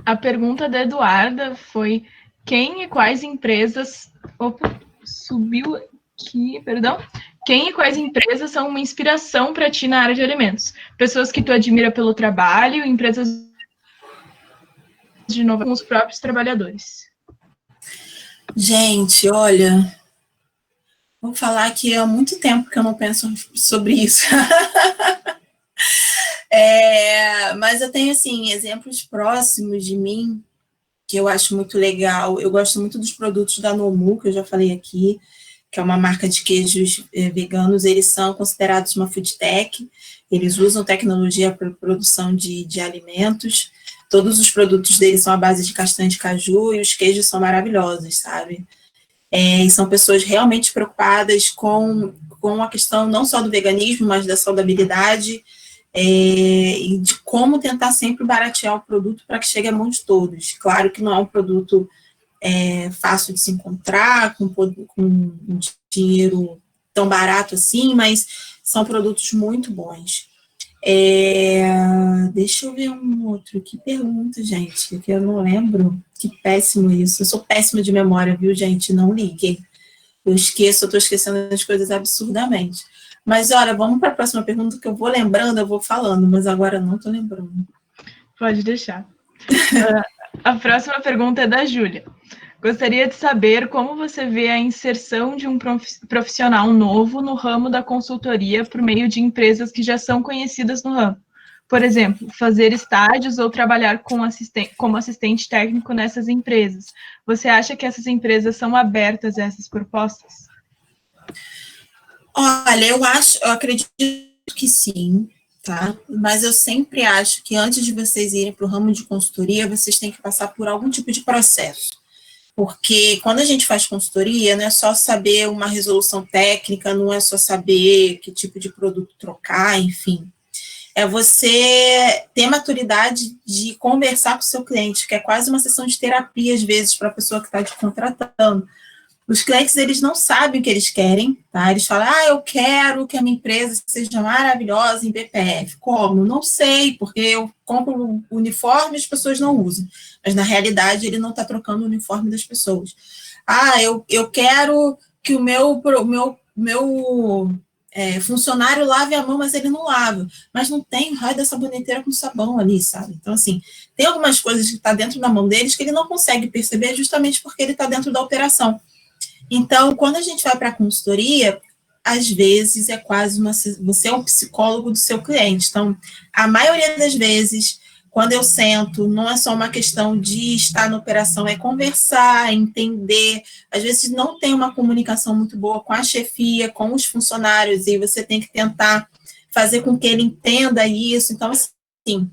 A pergunta da Eduarda foi quem e quais empresas... Opa, subiu aqui, perdão. Quem e quais empresas são uma inspiração para ti na área de alimentos? Pessoas que tu admira pelo trabalho, empresas de inovação com os próprios trabalhadores. Gente, olha, vou falar que há muito tempo que eu não penso sobre isso. Mas eu tenho, assim, exemplos próximos de mim, que eu acho muito legal. Eu gosto muito dos produtos da Nomu, que eu já falei aqui, que é uma marca de queijos veganos. Eles são considerados uma food tech, eles usam tecnologia para produção de alimentos. Todos os produtos deles são à base de castanha de caju e os queijos são maravilhosos, sabe? E são pessoas realmente preocupadas com a questão não só do veganismo, mas da saudabilidade, e de como tentar sempre baratear o produto para que chegue à mão de todos. Claro que não é um produto fácil de se encontrar, com um dinheiro tão barato assim, mas são produtos muito bons. Deixa eu ver um outro. Que pergunta, gente, que eu não lembro. Que péssimo isso. Eu sou péssima de memória, viu, gente? Não liguem. Eu estou esquecendo as coisas absurdamente. Mas, olha, vamos para a próxima pergunta, que eu vou lembrando, eu vou falando, mas agora não estou lembrando. Pode deixar. A próxima pergunta é da Júlia. Gostaria de saber como você vê a inserção de um profissional novo no ramo da consultoria por meio de empresas que já são conhecidas no ramo. Por exemplo, fazer estágios ou trabalhar como assistente técnico nessas empresas. Você acha que essas empresas são abertas a essas propostas? Olha, eu acredito que sim, tá? Mas eu sempre acho que antes de vocês irem para o ramo de consultoria, vocês têm que passar por algum tipo de processo. Porque quando a gente faz consultoria, não é só saber uma resolução técnica, não é só saber que tipo de produto trocar, enfim. É você ter maturidade de conversar com o seu cliente, que é quase uma sessão de terapia, às vezes, para a pessoa que está te contratando. Os clientes, eles não sabem o que eles querem, tá? Eles falam, eu quero que a minha empresa seja maravilhosa em BPF. Como? Não sei, porque eu compro um uniforme e as pessoas não usam. Mas, na realidade, ele não está trocando o uniforme das pessoas. Eu quero que o meu funcionário lave a mão, mas ele não lava. Mas não tem raio da saboneteira com sabão ali, sabe? Então, assim, tem algumas coisas que estão dentro da mão deles que ele não consegue perceber justamente porque ele está dentro da operação. Então, quando a gente vai para a consultoria, às vezes é quase você é um psicólogo do seu cliente. Então, a maioria das vezes, quando eu sento, não é só uma questão de estar na operação, é conversar, entender. Às vezes não tem uma comunicação muito boa com a chefia, com os funcionários, e você tem que tentar fazer com que ele entenda isso. Então, assim,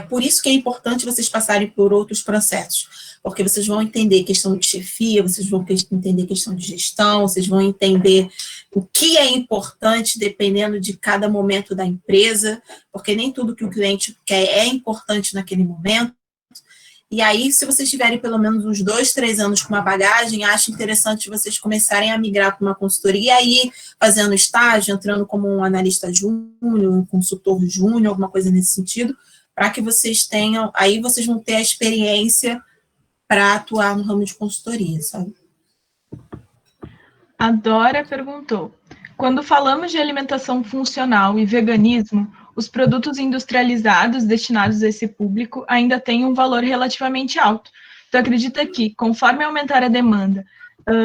por isso que é importante vocês passarem por outros processos, porque vocês vão entender questão de chefia, vocês vão entender questão de gestão, vocês vão entender o que é importante dependendo de cada momento da empresa, porque nem tudo que o cliente quer é importante naquele momento. E aí, se vocês tiverem pelo menos uns 2, 3 anos com uma bagagem, acho interessante vocês começarem a migrar para uma consultoria, e aí fazendo estágio, entrando como um analista júnior, um consultor júnior, alguma coisa nesse sentido, para que vocês tenham, aí vocês vão ter a experiência para atuar no ramo de consultoria, sabe? A Dora perguntou: quando falamos de alimentação funcional e veganismo, os produtos industrializados destinados a esse público ainda têm um valor relativamente alto. Tu acredita que, conforme aumentar a demanda,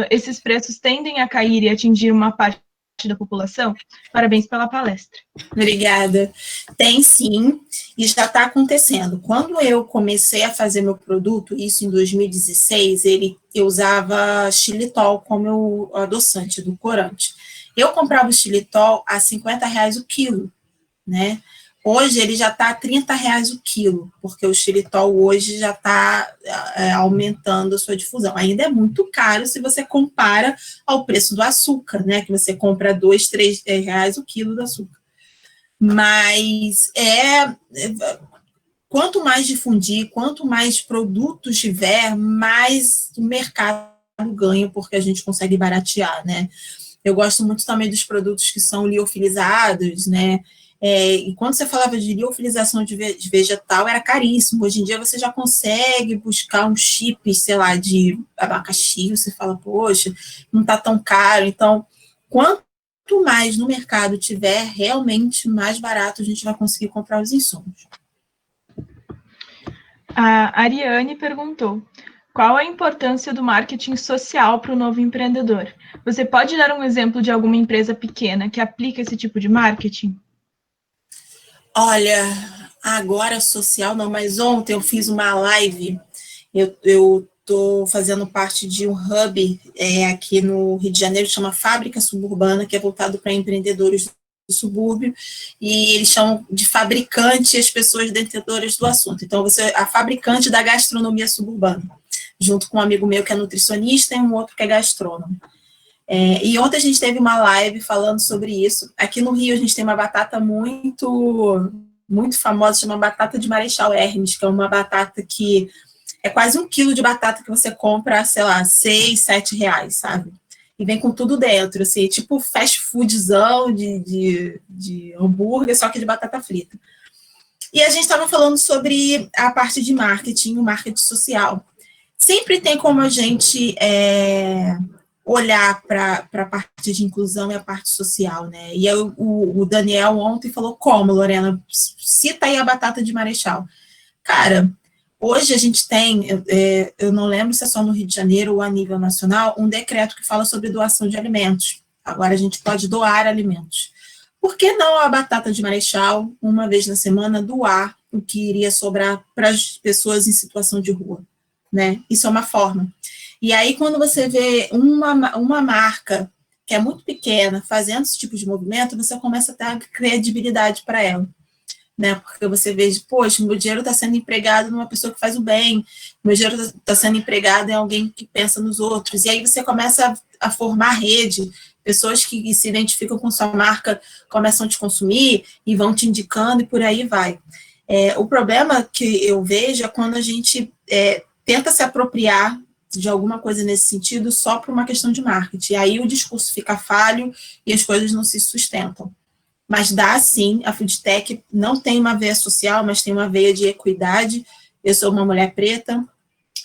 esses preços tendem a cair e atingir uma parte da população? Parabéns pela palestra. Obrigada. Tem sim, e já está acontecendo. Quando eu comecei a fazer meu produto, isso em 2016, eu usava xilitol como adoçante, edulcorante. Eu comprava o xilitol a R$50 o quilo, né? Hoje ele já está a R$30 o quilo, porque o xilitol hoje já está aumentando a sua difusão. Ainda é muito caro se você compara ao preço do açúcar, né? Que você compra R$2, R$3 o quilo do açúcar. Mas quanto mais difundir, quanto mais produtos tiver, mais o mercado ganha, porque a gente consegue baratear, né? Eu gosto muito também dos produtos que são liofilizados, né? E quando você falava de liofilização de vegetal, era caríssimo. Hoje em dia você já consegue buscar um chip, sei lá, de abacaxi, você fala, poxa, não está tão caro. Então, quanto mais no mercado tiver, realmente mais barato a gente vai conseguir comprar os insumos. A Ariane perguntou: qual a importância do marketing social para o novo empreendedor? Você pode dar um exemplo de alguma empresa pequena que aplica esse tipo de marketing? Olha, agora social não, mas ontem eu fiz uma live, eu estou fazendo parte de um hub aqui no Rio de Janeiro, chama Fábrica Suburbana, que é voltado para empreendedores do subúrbio, e eles chamam de fabricante as pessoas detentoras do assunto. Então, você é a fabricante da gastronomia suburbana, junto com um amigo meu que é nutricionista e um outro que é gastrônomo. E ontem a gente teve uma live falando sobre isso. Aqui no Rio a gente tem uma batata muito famosa, chama batata de Marechal Hermes, que é uma batata que é quase 1 quilo de batata que você compra, sei lá, R$6, R$7, sabe? E vem com tudo dentro, assim, tipo fast foodzão de hambúrguer, só que de batata frita. E a gente estava falando sobre a parte de marketing, o marketing social. Sempre tem como a gente olhar para a parte de inclusão e a parte social, né? E o Daniel ontem falou como, Lorena, cita aí a batata de Marechal. Cara, hoje a gente tem, eu não lembro se é só no Rio de Janeiro ou a nível nacional, um decreto que fala sobre doação de alimentos. Agora a gente pode doar alimentos. Por que não a batata de Marechal, uma vez na semana, doar o que iria sobrar para as pessoas em situação de rua, né? Isso é uma forma. E aí, quando você vê uma marca que é muito pequena fazendo esse tipo de movimento, você começa a ter credibilidade para ela, né? Porque você vê, poxa, meu dinheiro está sendo empregado numa pessoa que faz o bem, meu dinheiro está sendo empregado em alguém que pensa nos outros. E aí você começa a formar rede, pessoas que se identificam com sua marca começam a te consumir e vão te indicando e por aí vai. O problema que eu vejo é quando a gente tenta se apropriar de alguma coisa nesse sentido só por uma questão de marketing. E aí o discurso fica falho e as coisas não se sustentam. Mas dá sim, a Foodtech não tem uma veia social, mas tem uma veia de equidade. Eu sou uma mulher preta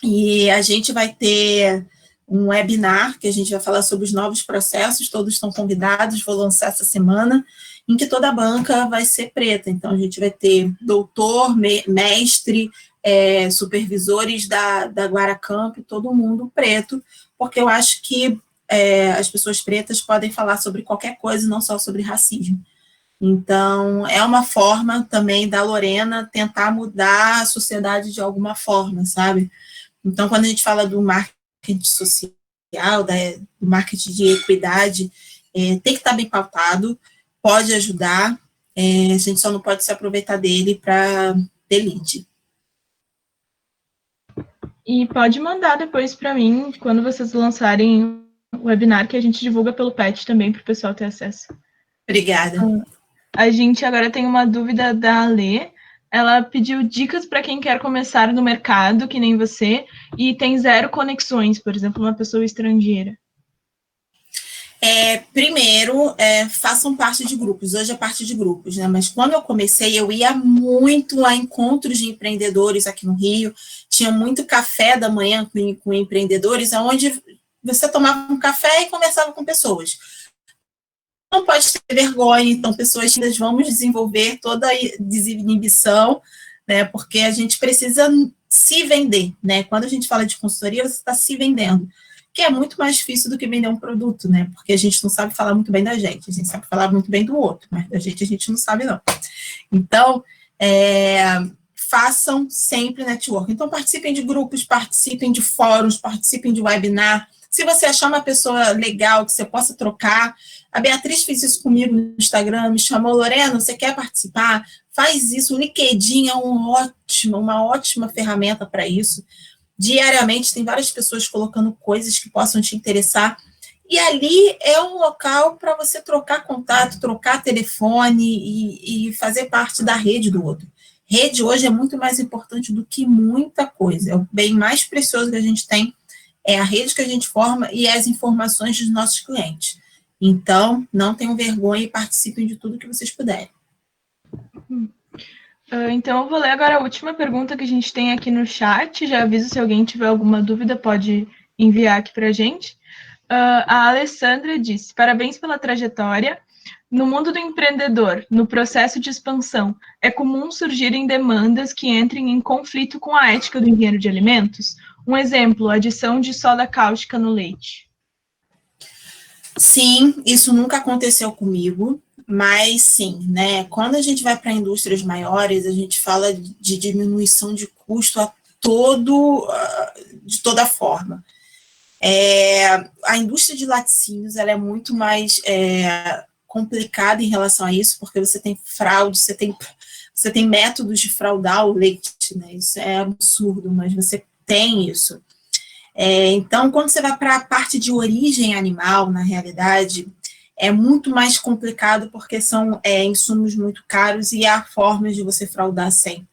e a gente vai ter um webinar que a gente vai falar sobre os novos processos, todos estão convidados, vou lançar essa semana, em que toda a banca vai ser preta. Então, a gente vai ter doutor, mestre, supervisores da Guaracamp, todo mundo preto, porque eu acho que as pessoas pretas podem falar sobre qualquer coisa, não só sobre racismo. Então, é uma forma também da Lorena tentar mudar a sociedade de alguma forma, sabe? Então, quando a gente fala do marketing social, do marketing de equidade, tem que estar bem pautado, pode ajudar, a gente só não pode se aproveitar dele para ter lead. E pode mandar depois para mim, quando vocês lançarem o webinar, que a gente divulga pelo PET também, para o pessoal ter acesso. Obrigada. A gente agora tem uma dúvida da Alê. Ela pediu dicas para quem quer começar no mercado, que nem você, e tem 0 conexões, por exemplo, uma pessoa estrangeira. Primeiro, façam parte de grupos. Hoje é parte de grupos, né? Mas quando eu comecei, eu ia muito a encontros de empreendedores aqui no Rio. Tinha muito café da manhã com empreendedores, onde você tomava um café e conversava com pessoas. Não pode ter vergonha, então, pessoas que vamos desenvolver toda a desinibição, né? Porque a gente precisa se vender, né? Quando a gente fala de consultoria, você está se vendendo, que é muito mais difícil do que vender um produto, né? Porque a gente não sabe falar muito bem da gente, a gente sabe falar muito bem do outro, mas da gente a gente não sabe, não. Então, façam sempre network. Então, participem de grupos, participem de fóruns, participem de webinar. Se você achar uma pessoa legal que você possa trocar, a Beatriz fez isso comigo no Instagram, me chamou, Lorena, você quer participar? Faz isso, o LinkedIn é uma ótima ferramenta para isso. Diariamente tem várias pessoas colocando coisas que possam te interessar, e ali é um local para você trocar contato, trocar telefone e fazer parte da rede do outro. Rede hoje é muito mais importante do que muita coisa, é o bem mais precioso que a gente tem, é a rede que a gente forma e as informações dos nossos clientes. Então, não tenham vergonha e participem de tudo que vocês puderem. Então, eu vou ler agora a última pergunta que a gente tem aqui no chat. Já aviso, se alguém tiver alguma dúvida, pode enviar aqui para a gente. A Alessandra disse, parabéns pela trajetória. No mundo do empreendedor, no processo de expansão, é comum surgirem demandas que entrem em conflito com a ética do engenheiro de alimentos? Um exemplo, adição de soda cáustica no leite. Sim, isso nunca aconteceu comigo, mas sim, né? Quando a gente vai para indústrias maiores, a gente fala de diminuição de custo de toda forma. A indústria de laticínios ela é muito mais complicada em relação a isso, porque você tem fraude, você tem métodos de fraudar o leite, né? Isso é absurdo, mas você tem isso. Então, quando você vai para a parte de origem animal, na realidade, é muito mais complicado, porque são insumos muito caros e há formas de você fraudar sempre.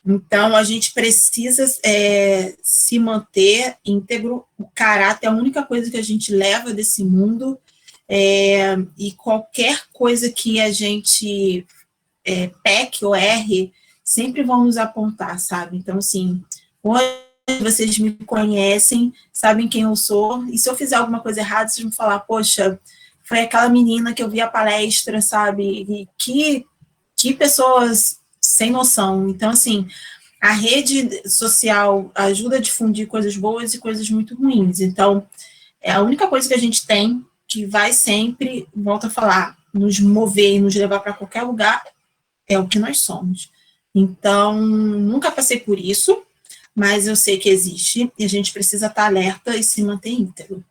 Então, a gente precisa se manter íntegro, o caráter é a única coisa que a gente leva desse mundo, e qualquer coisa que a gente peque ou erre, sempre vão nos apontar, sabe? Então, assim, hoje vocês me conhecem, sabem quem eu sou, e se eu fizer alguma coisa errada, vocês vão falar, poxa, foi aquela menina que eu vi a palestra, sabe? E que pessoas sem noção. Então, assim, a rede social ajuda a difundir coisas boas e coisas muito ruins. Então, é a única coisa que a gente tem que vai sempre, volta a falar, nos mover e nos levar para qualquer lugar é o que nós somos. Então, nunca passei por isso, mas eu sei que existe e a gente precisa estar alerta e se manter íntegro.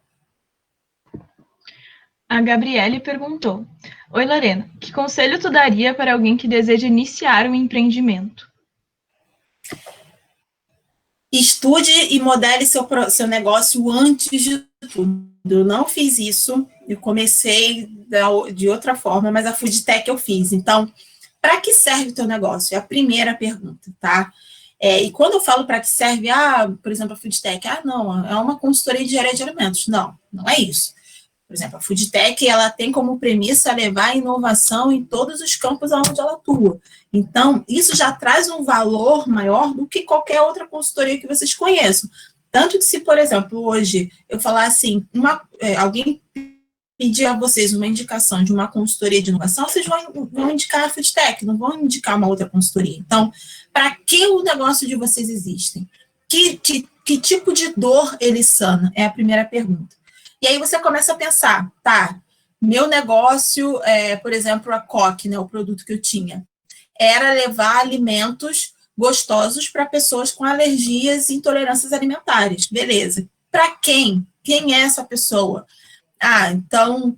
A Gabriele perguntou: Oi, Lorena, que conselho tu daria para alguém que deseja iniciar um empreendimento? Estude e modele seu negócio antes de tudo. Eu não fiz isso, eu comecei de outra forma, mas a Foodtech eu fiz. Então, para que serve o teu negócio? É a primeira pergunta, tá? E quando eu falo para que serve, por exemplo, a Foodtech, não, é uma consultoria de engenharia de alimentos. Não, não é isso. Por exemplo, a Foodtech, ela tem como premissa levar a inovação em todos os campos onde ela atua. Então, isso já traz um valor maior do que qualquer outra consultoria que vocês conheçam. Tanto que se, por exemplo, hoje eu falar assim, alguém pedir a vocês uma indicação de uma consultoria de inovação, vocês vão indicar a Foodtech, não vão indicar uma outra consultoria. Então, para que o negócio de vocês existem? Que tipo de dor ele sana? É a primeira pergunta. E aí você começa a pensar, tá, meu negócio, por exemplo, a Coque, né, o produto que eu tinha, era levar alimentos gostosos para pessoas com alergias e intolerâncias alimentares. Beleza. Para quem? Quem é essa pessoa? Então,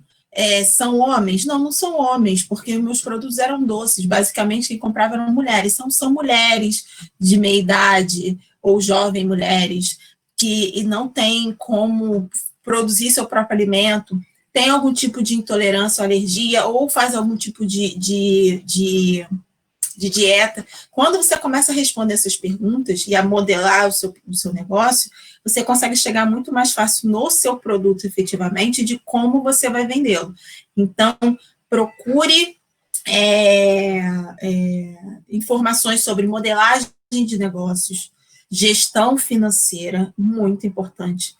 são homens? Não, não são homens, porque meus produtos eram doces. Basicamente, quem comprava eram mulheres. São mulheres de meia idade ou jovem mulheres que não têm como produzir seu próprio alimento, tem algum tipo de intolerância ou alergia, ou faz algum tipo de dieta. Quando você começa a responder essas perguntas e a modelar o seu negócio, você consegue chegar muito mais fácil no seu produto, efetivamente, de como você vai vendê-lo. Então, procure informações sobre modelagem de negócios, gestão financeira, muito importante.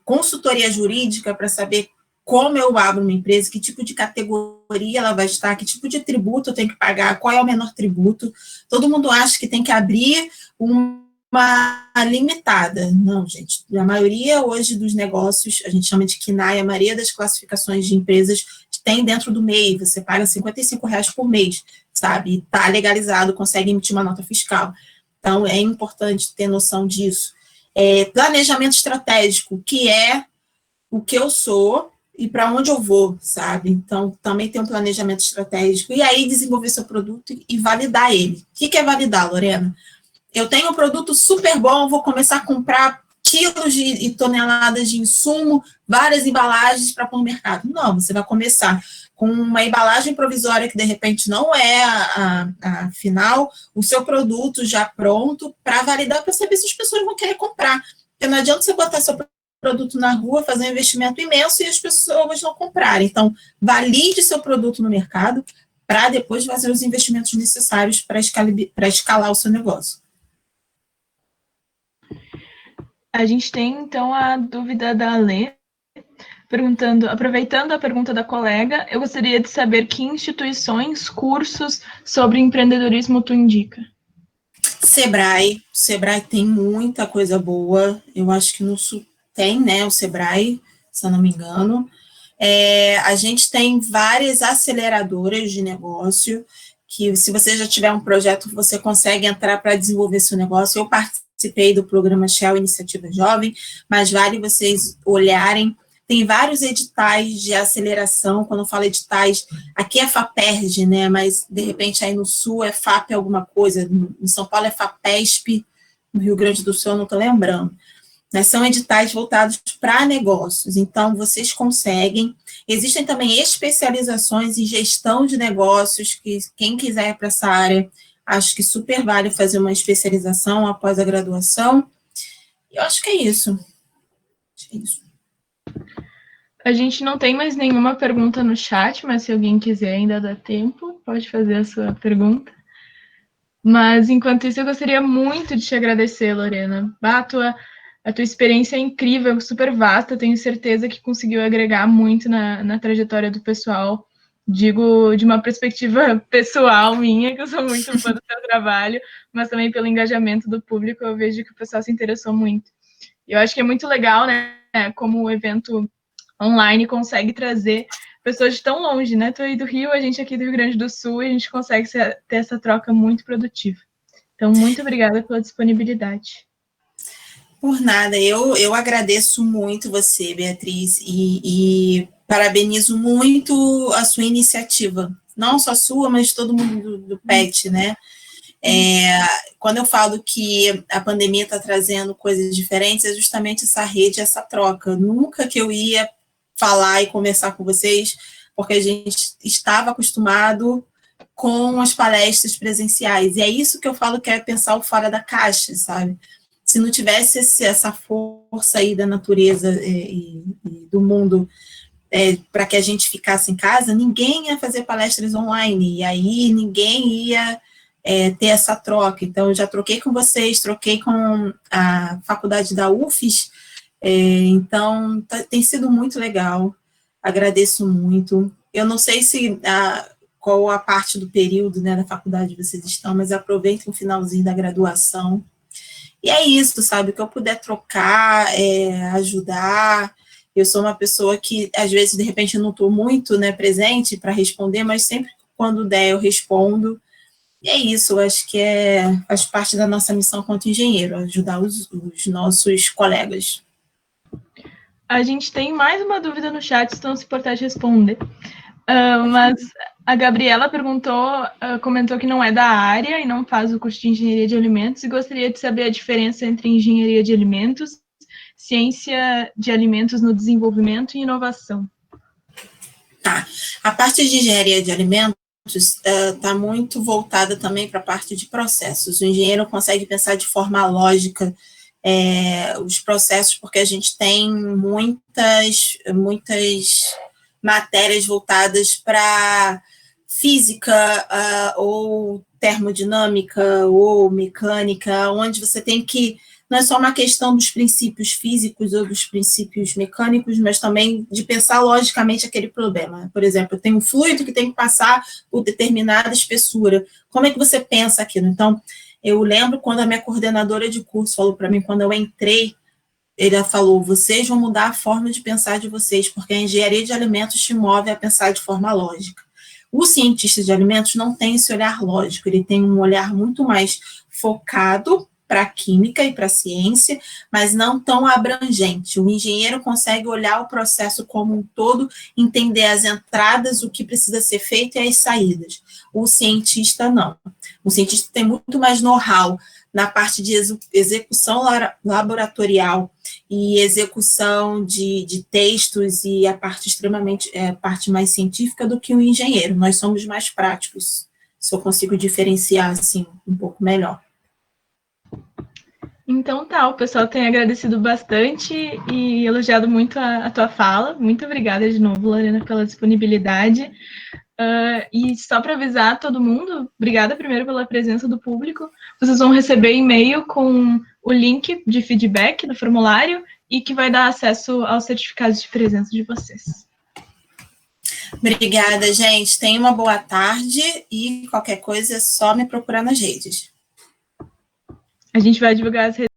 Consultoria jurídica para saber como eu abro uma empresa, que tipo de categoria ela vai estar, que tipo de tributo eu tenho que pagar, qual é o menor tributo. Todo mundo acha que tem que abrir uma limitada. Não, gente. A maioria hoje dos negócios, a gente chama de KNAI, a maioria das classificações de empresas tem dentro do MEI, você paga R$55 por mês, sabe? Está legalizado, consegue emitir uma nota fiscal. Então, é importante ter noção disso. Planejamento estratégico, que é o que eu sou e para onde eu vou, sabe? Então, também tem um planejamento estratégico. E aí, desenvolver seu produto e validar ele. O que é validar, Lorena? Eu tenho um produto super bom, vou começar a comprar quilos e toneladas de insumo, várias embalagens para pôr no mercado. Não, você vai começar com uma embalagem provisória que, de repente, não é a final, o seu produto já pronto para validar, para saber se as pessoas vão querer comprar. Porque não adianta você botar seu produto na rua, fazer um investimento imenso e as pessoas não comprarem. Então, valide seu produto no mercado para depois fazer os investimentos necessários para escalar o seu negócio. A gente tem, então, a dúvida da Lê, perguntando, aproveitando a pergunta da colega, eu gostaria de saber que instituições, cursos sobre empreendedorismo tu indica. Sebrae tem muita coisa boa, eu acho que no Sul tem, né, o Sebrae, se eu não me engano. A gente tem várias aceleradoras de negócio, que se você já tiver um projeto, você consegue entrar para desenvolver seu negócio. Eu participei do programa Shell Iniciativa Jovem, mas vale vocês olharem. Tem vários editais de aceleração, quando eu falo editais, aqui é FAPERJ, né, mas de repente aí no Sul é FAP alguma coisa, em São Paulo é FAPESP, no Rio Grande do Sul eu não estou lembrando. São editais voltados para negócios, então vocês conseguem. Existem também especializações em gestão de negócios, que quem quiser ir para essa área, acho que super vale fazer uma especialização após a graduação. E eu acho que é isso. A gente não tem mais nenhuma pergunta no chat, mas se alguém quiser ainda dá tempo, pode fazer a sua pergunta. Mas, enquanto isso, eu gostaria muito de te agradecer, Lorena. A tua experiência é incrível, super vasta, tenho certeza que conseguiu agregar muito na trajetória do pessoal. Digo de uma perspectiva pessoal minha, que eu sou muito fã do seu trabalho, mas também pelo engajamento do público, eu vejo que o pessoal se interessou muito. Eu acho que é muito legal, né, como o evento online consegue trazer pessoas de tão longe, né? Tu aí do Rio, a gente aqui do Rio Grande do Sul, e a gente consegue ter essa troca muito produtiva. Então, muito obrigada pela disponibilidade. Por nada, eu agradeço muito você, Beatriz, e parabenizo muito a sua iniciativa. Não só a sua, mas de todo mundo do PET, né? Quando eu falo que a pandemia está trazendo coisas diferentes, é justamente essa rede, essa troca. Nunca que eu ia falar e conversar com vocês, porque a gente estava acostumado com as palestras presenciais. E é isso que eu falo que é pensar o fora da caixa, sabe? Se não tivesse essa força aí da natureza e do mundo para que a gente ficasse em casa, ninguém ia fazer palestras online, e aí ninguém ia ter essa troca. Então, eu já troquei com vocês, troquei com a faculdade da UFES, então tem sido muito legal, agradeço muito. Eu não sei se qual a parte do período, né, da faculdade vocês estão, mas aproveitem o finalzinho da graduação. E é isso, sabe? O que eu puder trocar, ajudar. Eu sou uma pessoa que, às vezes, de repente, eu não estou muito, né, presente para responder, mas sempre quando der eu respondo. E é isso, eu acho que faz parte da nossa missão quanto engenheiro, ajudar os nossos colegas. A gente tem mais uma dúvida no chat, se não se importar de responder. Mas a Gabriela comentou que não é da área e não faz o curso de engenharia de alimentos e gostaria de saber a diferença entre engenharia de alimentos, ciência de alimentos no desenvolvimento e inovação. Tá. A parte de engenharia de alimentos está muito voltada também para a parte de processos. O engenheiro consegue pensar de forma lógica os processos, porque a gente tem muitas matérias voltadas para física ou termodinâmica ou mecânica, onde você tem que não é só uma questão dos princípios físicos ou dos princípios mecânicos, mas também de pensar logicamente aquele problema. Por exemplo, eu tenho um fluido que tem que passar por determinada espessura. Como é que você pensa aquilo? Então, eu lembro quando a minha coordenadora de curso falou para mim, quando eu entrei, ele falou, vocês vão mudar a forma de pensar de vocês, porque a engenharia de alimentos te move a pensar de forma lógica. O cientista de alimentos não tem esse olhar lógico, ele tem um olhar muito mais focado para a química e para a ciência, mas não tão abrangente. O engenheiro consegue olhar o processo como um todo, entender as entradas, o que precisa ser feito e as saídas. O cientista não. O cientista tem muito mais know-how na parte de execução laboratorial e execução de textos e a parte parte mais científica do que o engenheiro. Nós somos mais práticos. Se eu consigo diferenciar assim um pouco melhor. Então tá, o pessoal tem agradecido bastante e elogiado muito a tua fala. Muito obrigada de novo, Lorena, pela disponibilidade. E só para avisar todo mundo, obrigada primeiro pela presença do público. Vocês vão receber e-mail com o link de feedback do formulário e que vai dar acesso aos certificados de presença de vocês. Obrigada, gente. Tenha uma boa tarde e qualquer coisa é só me procurar nas redes. A gente vai divulgar as redes